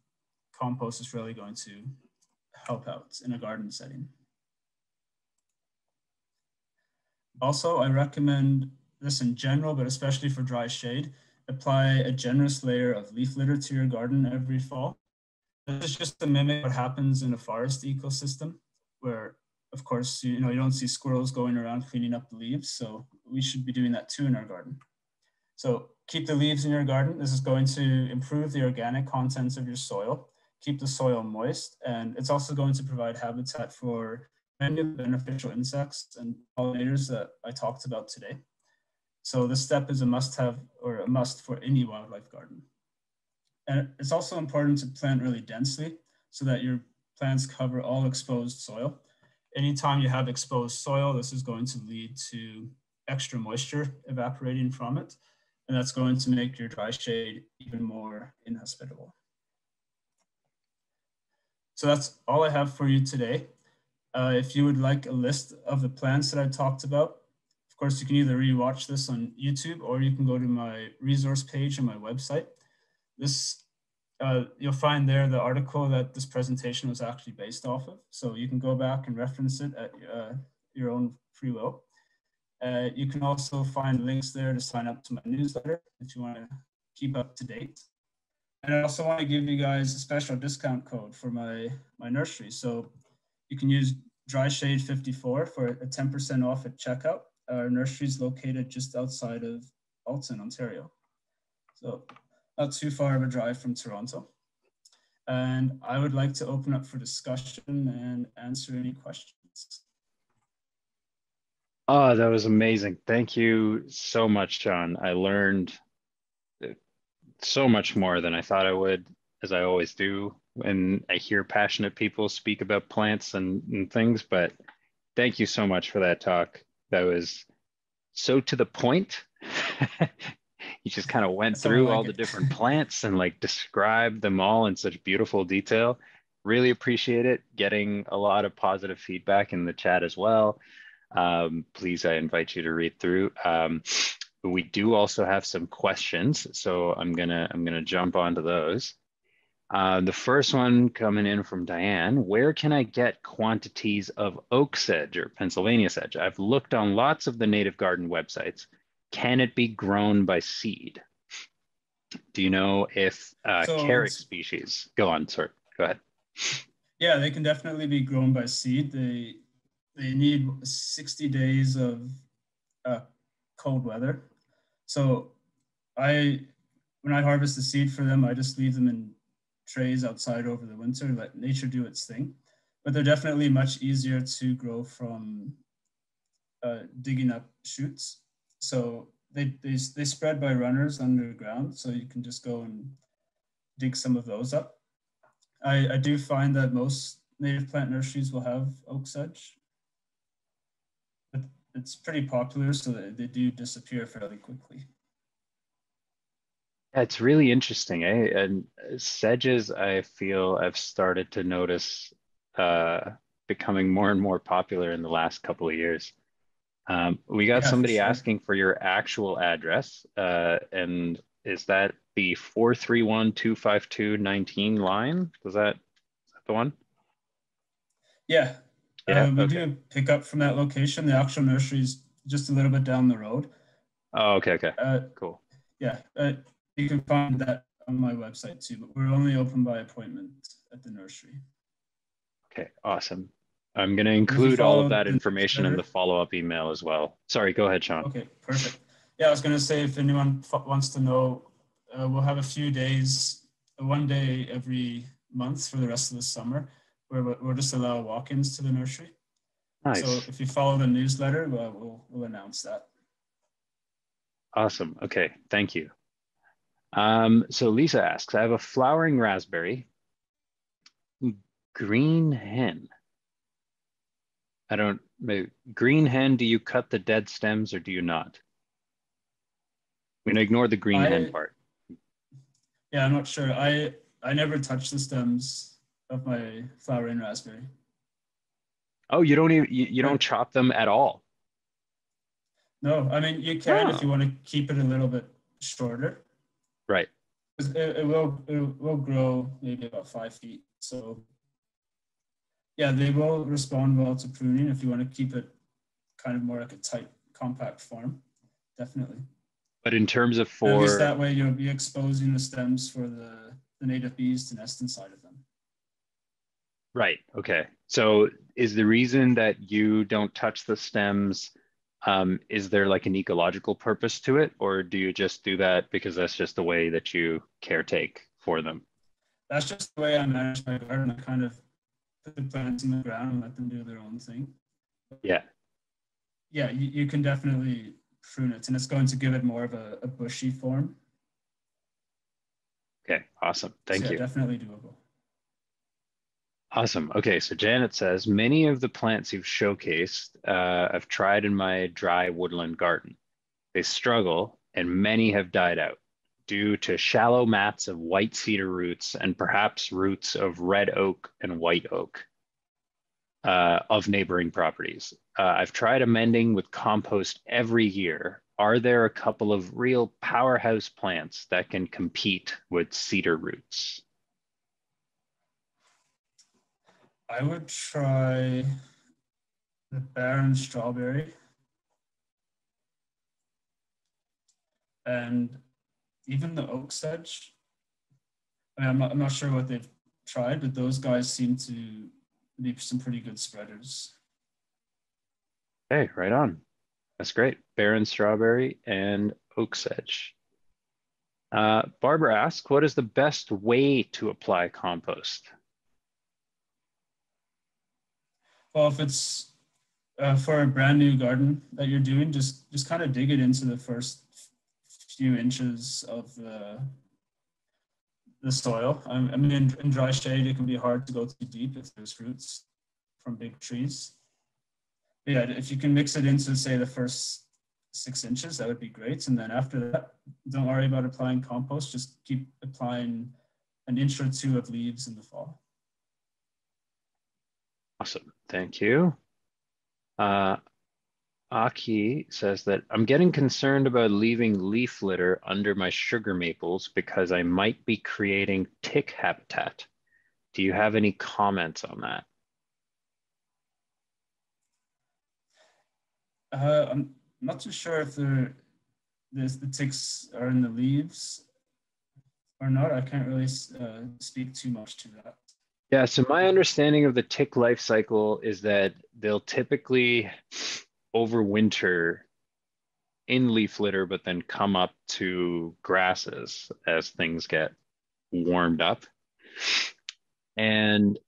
compost is really going to help out in a garden setting. Also, I recommend this in general, but especially for dry shade, apply a generous layer of leaf litter to your garden every fall. This is just to mimic what happens in a forest ecosystem where, of course, you don't see squirrels going around cleaning up the leaves. So we should be doing that too in our garden. So keep the leaves in your garden. This is going to improve the organic contents of your soil, keep the soil moist, and it's also going to provide habitat for many of the beneficial insects and pollinators that I talked about today. So this step is a must-have or a must for any wildlife garden. And it's also important to plant really densely so that your plants cover all exposed soil. Anytime you have exposed soil, this is going to lead to extra moisture evaporating from it. And that's going to make your dry shade even more inhospitable. So that's all I have for you today. If you would like a list of the plants that I talked about, of course, you can either rewatch this on YouTube or you can go to my resource page on my website. You'll find there the article that this presentation was actually based off of. So you can go back and reference it at your own free will. You can also find links there to sign up to my newsletter if you want to keep up to date. And I also want to give you guys a special discount code for my nursery. So you can use DryShade54 for a 10% off at checkout. Our nursery is located just outside of Alton, Ontario. So not too far of a drive from Toronto. And I would like to open up for discussion and answer any questions. Oh, that was amazing. Thank you so much, Shaun. I learned so much more than I thought I would, as I always do when I hear passionate people speak about plants and things. But thank you so much for that talk. That was so to the point. You just kind of went through all the different plants and like described them all in such beautiful detail. Really appreciate it. Getting a lot of positive feedback in the chat as well. Please, I invite you to read through. We do also have some questions, so I'm gonna jump onto those. The first one coming in from Diane: where can I get quantities of oak sedge or Pennsylvania sedge? I've looked on lots of the native garden websites. Can it be grown by seed? Do you know if carrot species? Go on, sorry, go ahead. Yeah, they can definitely be grown by seed. They need 60 days of cold weather. So when I harvest the seed for them, I just leave them in trays outside over the winter, let nature do its thing. But they're definitely much easier to grow from digging up shoots. So they spread by runners underground, so you can just go and dig some of those up. I do find that most native plant nurseries will have oak sedge. But it's pretty popular, so they do disappear fairly quickly. It's really interesting, eh? And sedges, I feel I've started to notice becoming more and more popular in the last couple of years. We got somebody asking for your actual address, and is that the 431-252-19 line? Is that the one? Yeah. Yeah. We Okay. do pick up from that location. The actual nursery is just a little bit down the road. Oh, okay. Okay. Uh, Cool. yeah, you can find that on my website too, but we're only open by appointment at the nursery. Okay. Awesome. I'm going to But if you include all of follow that the information in the newsletter, follow-up email as well. Sorry. Go ahead, Shaun. okay, perfect. Yeah, I was going to say, if anyone wants to know, we'll have a few days, one day every month for the rest of the summer, where we'll just allow walk-ins to the nursery. So Nice. if you follow the newsletter, we'll announce that. Awesome. Okay. Thank you. So Lisa asks, I have a flowering raspberry, green hen. I don't, green hen, do you cut the dead stems or do you not? I'm going to ignore the green hen I part. Yeah, I'm not sure. I never touch the stems of my flowering raspberry. Oh, you don't even, you don't But chop them at all. no, I mean you can if Oh, you want to keep it a little bit shorter. right. It will grow maybe about 5 feet. So yeah, they will respond well to pruning if you want to keep it kind of more like a tight, compact form. Definitely. But in terms of And at least for, that way you'll be exposing the stems for the native bees to nest inside of them. right. Okay. So is the reason that you don't touch the stems, is there like an ecological purpose to it, or do you just do that because that's just the way that you caretake for them? That's just the way I manage my garden. I kind of put the plants in the ground and let them do their own thing. Yeah. Yeah, you can definitely prune it, and it's going to give it more of a bushy form. Okay. Awesome. So Thank yeah, you. definitely doable. Awesome. Okay, so Janet says, many of the plants you've showcased, I've tried in my dry woodland garden. They struggle, and many have died out due to shallow mats of white cedar roots and perhaps roots of red oak and white oak of neighboring properties. I've tried amending with compost every year. Are there a couple of real powerhouse plants that can compete with cedar roots? I would try the barren strawberry and even the oak sedge. I mean, I'm not sure what they've tried, but those guys seem to be some pretty good spreaders. Hey, right on. That's great. Barren strawberry and oak sedge. Barbara asks, what is the best way to apply compost? Well, if it's for a brand new garden that you're doing, just kind of dig it into the first few inches of the soil. I mean, in dry shade, it can be hard to go too deep if there's roots from big trees. But yeah, if you can mix it into, say, the first 6 inches, that would be great. And then after that, don't worry about applying compost. Just keep applying an inch or two of leaves in the fall. Awesome. Thank you. Uh, Aki says that I'm getting concerned about leaving leaf litter under my sugar maples because I might be creating tick habitat. Do you have any comments on that? I'm not too sure if the ticks are in the leaves or not. I can't really speak too much to that. Yeah, so my understanding of the tick life cycle is that they'll typically overwinter in leaf litter, but then come up to grasses as things get warmed up. And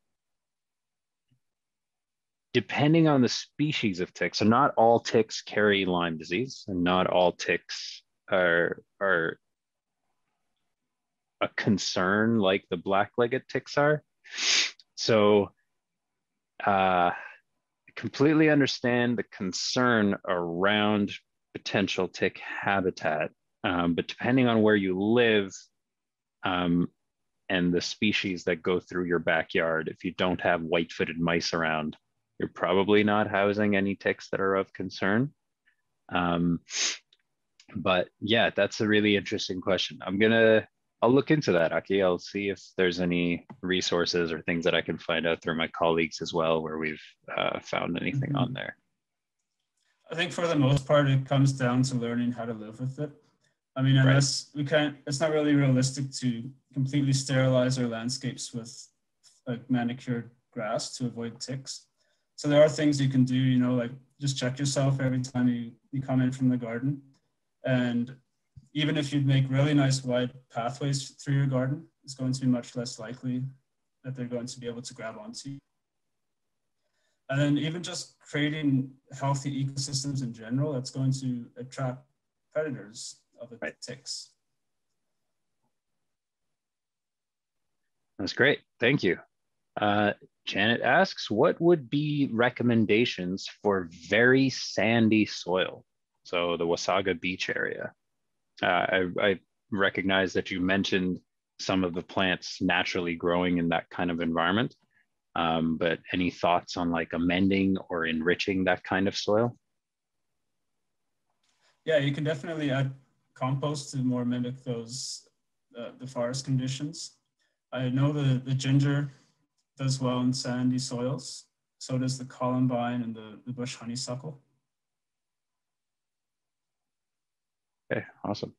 depending on the species of tick, so not all ticks carry Lyme disease, and not all ticks are a concern like the black-legged ticks are. So I completely understand the concern around potential tick habitat, but depending on where you live, um, and the species that go through your backyard, if you don't have white-footed mice around, you're probably not housing any ticks that are of concern. Um, but yeah, that's a really interesting question. I'm gonna I'll look into that, Aki. I'll see if there's any resources or things that I can find out through my colleagues as well, where we've found anything on there. I think for the most part, it comes down to learning how to live with it. I mean, unless we can't, it's not really realistic to completely sterilize our landscapes with like manicured grass to avoid ticks. So there are things you can do, you know, like just check yourself every time you come in from the garden. And even if you make really nice wide pathways through your garden, it's going to be much less likely that they're going to be able to grab onto you. And then even just creating healthy ecosystems in general, that's going to attract predators of the ticks. That's great. Thank you. Janet asks, what would be recommendations for very sandy soil? So the Wasaga Beach area. I recognize that you mentioned some of the plants naturally growing in that kind of environment. But any thoughts on like amending or enriching that kind of soil? Yeah, you can definitely add compost to more mimic those, the forest conditions. I know the ginger does well in sandy soils. So does the columbine and the bush honeysuckle. Okay, awesome.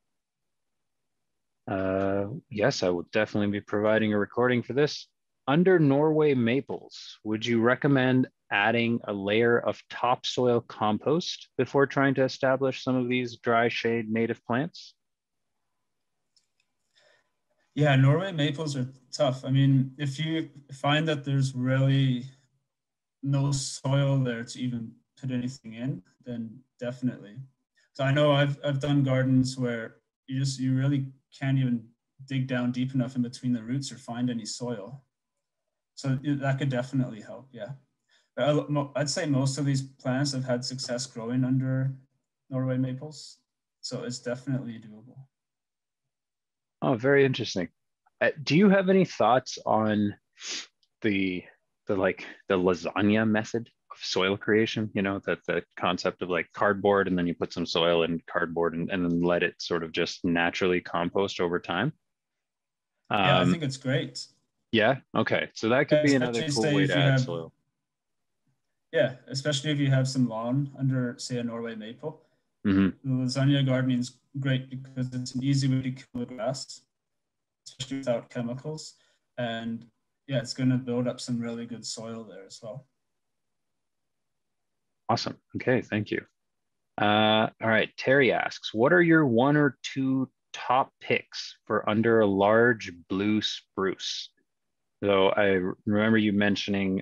Yes, I will definitely be providing a recording for this. Under Norway maples, would you recommend adding a layer of topsoil compost before trying to establish some of these dry shade native plants? Yeah, Norway maples are tough. I mean, if you find that there's really no soil there to even put anything in, then definitely. So I know I've done gardens where you really can't even dig down deep enough in between the roots or find any soil. So that could definitely help. Yeah. But I'd say most of these plants have had success growing under Norway maples. So it's definitely doable. Oh, very interesting. Do you have any thoughts on the the lasagna method of soil creation? You know, that the concept of like cardboard and then you put some soil in cardboard and then let it sort of just naturally compost over time. Yeah, I think it's great. Yeah. Okay. So that could be another Especially cool say way if to you add have, soil. yeah, especially if you have some lawn under, say, a Norway maple. Hmm. The lasagna gardening is great because it's an easy way to kill the grass, especially without chemicals. And yeah, it's going to build up some really good soil there as well. Awesome. Okay. Thank you. All right. Terry asks, what are your one or two top picks for under a large blue spruce? So I remember you mentioning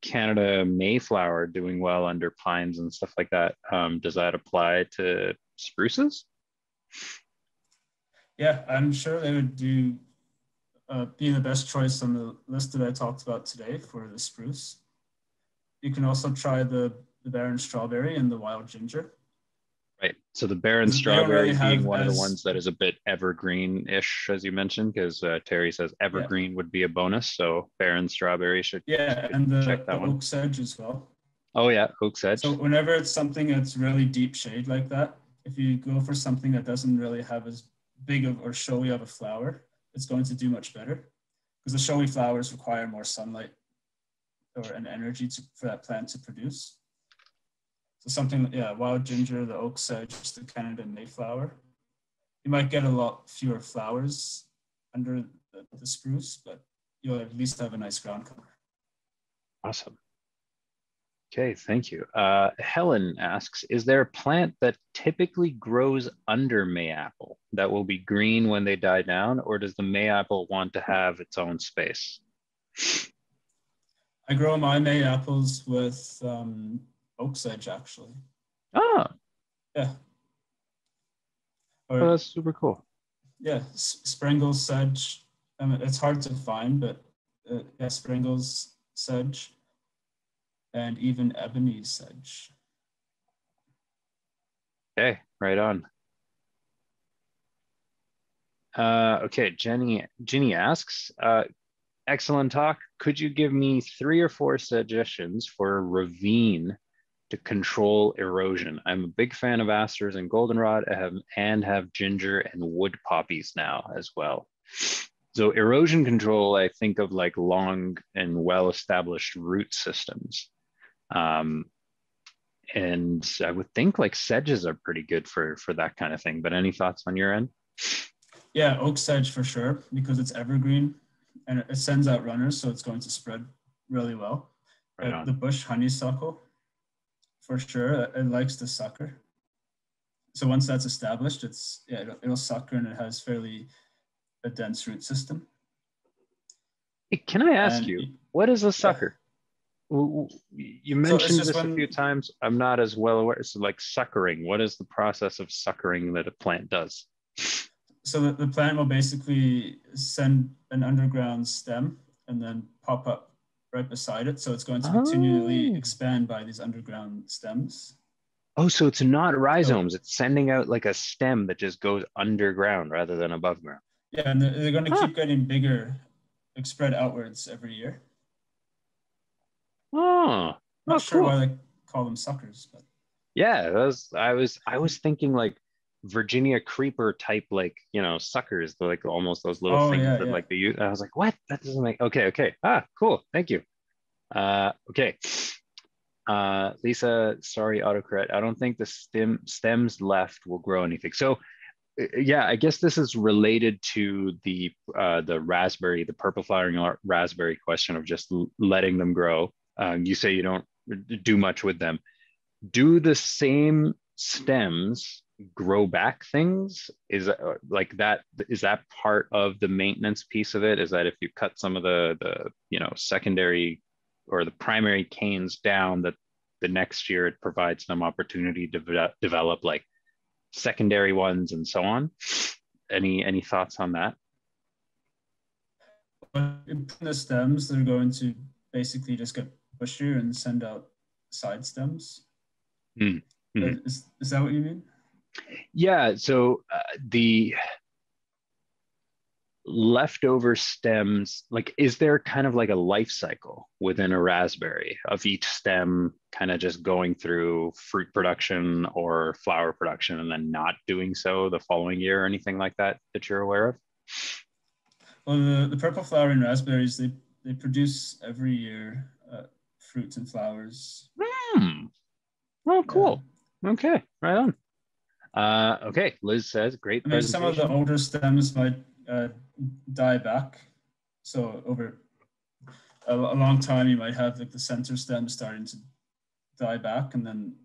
Canada Mayflower doing well under pines and stuff like that. Does that apply to spruces? Yeah, I'm sure they would do be the best choice on the list that I talked about today for the spruce. You can also try the barren strawberry and the wild ginger. Right. So the barren They don't strawberry really being have one of the as, ones that is a bit evergreen-ish, as you mentioned, because Terry says yeah, evergreen would be a bonus. So barren strawberry yeah, should and check the that one. oak sedge as well. Oh yeah, oak So sedge. whenever it's something that's really deep shade like that, if you go for something that doesn't really have as big of or showy of a flower, it's going to do much better because the showy flowers require more sunlight or an energy for that plant to produce. So something, yeah, wild ginger, the oak sedge, the Canada Mayflower. You might get a lot fewer flowers under the spruce, but you'll at least have a nice ground cover. Awesome. Okay, thank you. Helen asks, is there a plant that typically grows under mayapple that will be green when they die down, or does the mayapple want to have its own space? I grow my May apples with oak sedge, actually. Oh, Yeah. oh, Or that's super cool. yeah, Springles sedge. I mean, it's hard to find, but yeah, Springles sedge and even ebony sedge. Okay, right on. Okay, Jenny asks, excellent talk. Could you give me 3 or 4 suggestions for a ravine to control erosion? I'm a big fan of asters and goldenrod. I have ginger and wood poppies now as well. So erosion control, I think of like long and well-established root systems. Um, and I would think like sedges are pretty good for that kind of thing. But any thoughts on your end? Yeah, oak sedge for sure, because it's evergreen and it sends out runners, so it's going to spread really well. Right on. The bush honeysuckle, for sure, it likes to sucker. So once that's established, it'll sucker, and it has fairly a dense root system. Hey, can I ask And you, what is a yeah, sucker? You so it's mentioned just this a few when times. I'm not as well aware. So like suckering, what is the process of suckering that a plant does? so the plant will basically send an underground stem and then pop up right beside it. So it's going to continually Oh. expand by these underground stems. Oh, so it's not So rhizomes. It's sending out like a stem that just goes underground rather than above ground. yeah, and they're going to Huh. keep getting bigger, like spread outwards every year. Oh, Not oh, sure cool. why they call them suckers, but Yeah, I was thinking like Virginia creeper type, like, suckers, like almost those little oh things yeah, that yeah. like they use. I was like, what? That doesn't make okay, okay. Ah, cool. Thank you. Okay. Lisa, sorry, autocorrect. I don't think the stems left will grow anything. So yeah, I guess this is related to the raspberry, the purple flowering raspberry question of just letting them grow. You say you don't do much with them. Do the same stems grow back things? Is like that? Is that part of the maintenance piece of it? Is that if you cut some of the secondary or the primary canes down, that the next year it provides them opportunity to develop like secondary ones and so on? Any thoughts on that? But in the stems, they're going to basically just get bushier and send out side stems. Mm-hmm. Is that what you mean? Yeah. So the leftover stems, like, is there kind of like a life cycle within a raspberry of each stem kind of just going through fruit production or flower production and then not doing so the following year or anything like that you're aware of? Well, the purple flowering raspberries, they produce every year fruits and flowers. Hmm. Oh, Yeah. cool. Okay, right on. Okay, Liz says, great I mean, some of the presentation. older stems might die back. So over a long time, you might have like the center stem starting to die back, and then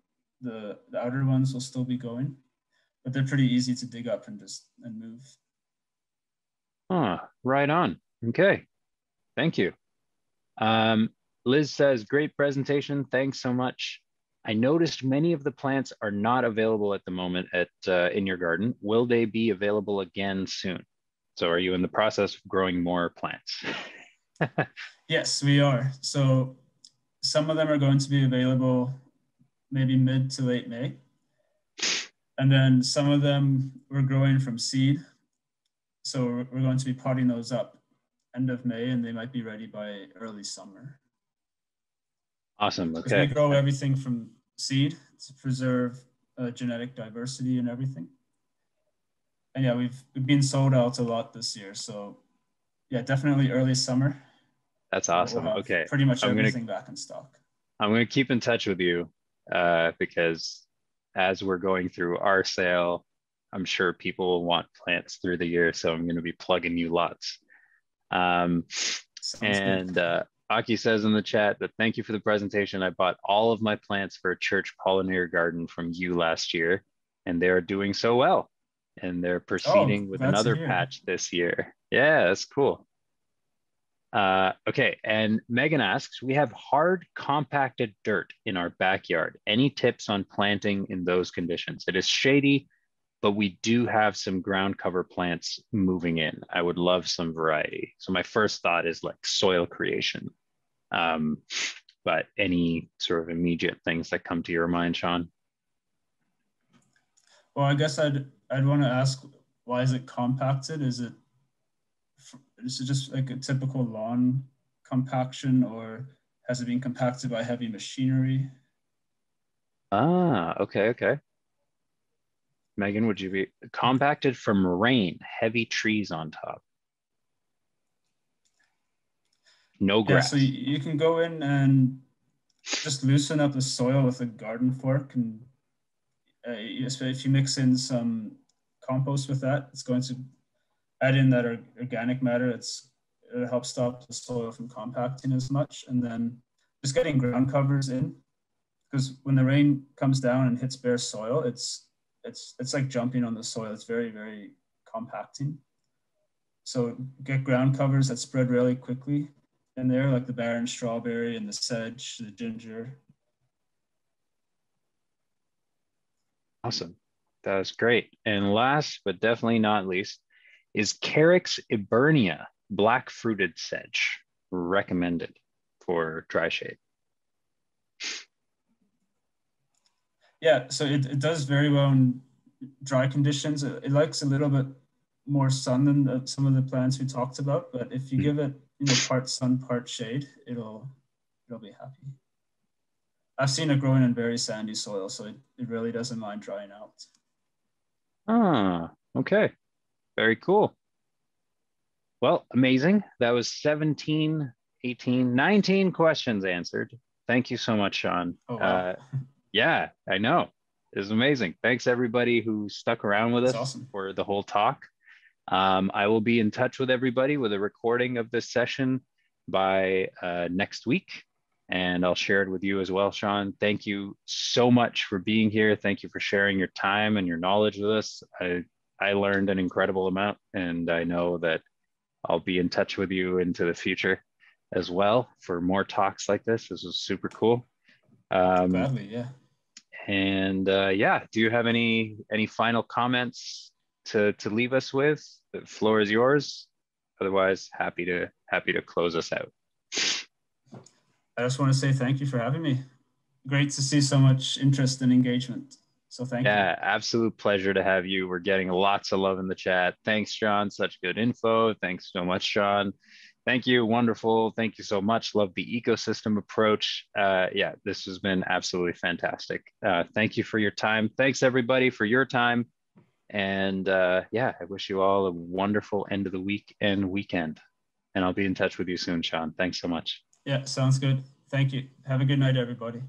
the outer ones will still be going, but they're pretty easy to dig up and move. Right on. Okay, thank you. Um, Liz says, great presentation. Thanks so much. I noticed many of the plants are not available at the moment in your garden. Will they be available again soon? So are you in the process of growing more plants? Yes, we are. So some of them are going to be available maybe mid to late May. And then some of them we're growing from seed. So we're going to be potting those up end of May, and they might be ready by early summer. Awesome. Because we Okay. grow everything from seed to preserve genetic diversity and everything. And yeah, we've been sold out a lot this year. So yeah, definitely early summer. That's We'll awesome. have Okay. pretty much I'm gonna everything back in stock. I'm gonna keep in touch with you because as we're going through our sale, I'm sure people will want plants through the year. So I'm gonna be plugging you lots. Um, Sounds good. and Aki says in the chat that thank you for the presentation. I bought all of my plants for a church pollinator garden from you last year, and they're doing so well. And they're Oh, proceeding with glad to another hear. patch this year. Yeah, that's cool. Okay, and Megan asks, we have hard compacted dirt in our backyard. Any tips on planting in those conditions? It is shady, but we do have some ground cover plants moving in. I would love some variety. So my first thought is like soil creation. Um, but any sort of immediate things that come to your mind, Shaun? Well, I guess I'd want to ask, why is it compacted? Is it just like a typical lawn compaction, or has it been compacted by heavy machinery? Ah, okay, okay. Megan, would you be compacted from rain, heavy trees on top, no Yeah, so grass? you can go in and just loosen up the soil with a garden fork, and if you mix in some compost with that, it's going to add in that organic matter. It helps stop the soil from compacting as much, and then just getting ground covers in, because when the rain comes down and hits bare soil, it's like jumping on the soil. It's very compacting. So get ground covers that spread really quickly in there, like the barren strawberry and the sedge, the ginger. Awesome. That was great. And last but definitely not least is Carex eburnia, black fruited sedge, recommended for dry shade. Yeah, so it does very well in dry conditions. It likes a little bit more sun than some of the plants we talked about, but if you Mm. give it, part sun, part shade, it'll be happy. I've seen it growing in very sandy soil, so it really doesn't mind drying out. Ah, okay. Very cool. Well, amazing. That was 17, 18, 19 questions answered. Thank you so much, Shaun. Oh wow, Yeah, I know. It was amazing. Thanks everybody who stuck around with that's us awesome. for the whole talk. I will be in touch with everybody with a recording of this session by next week, and I'll share it with you as well, Shaun. Thank you so much for being here. Thank you for sharing your time and your knowledge with us. I learned an incredible amount, and I know that I'll be in touch with you into the future as well for more talks like this. This was super cool. Um, Gladly, yeah. and yeah, do you have any final comments to leave us with? The floor is yours. Otherwise, happy to close us out. I just want to say thank you for having me. Great to see so much interest and engagement. So thank you. Yeah, absolute pleasure to have you. We're getting lots of love in the chat. Thanks, Shaun. Such good info. Thanks so much, Shaun. Thank you. Wonderful. Thank you so much. Love the ecosystem approach. Yeah, this has been absolutely fantastic. Thank you for your time. Thanks, everybody, for your time. And yeah, I wish you all a wonderful end of the week and weekend. And I'll be in touch with you soon, Shaun. Thanks so much. Yeah, sounds good. Thank you. Have a good night, everybody.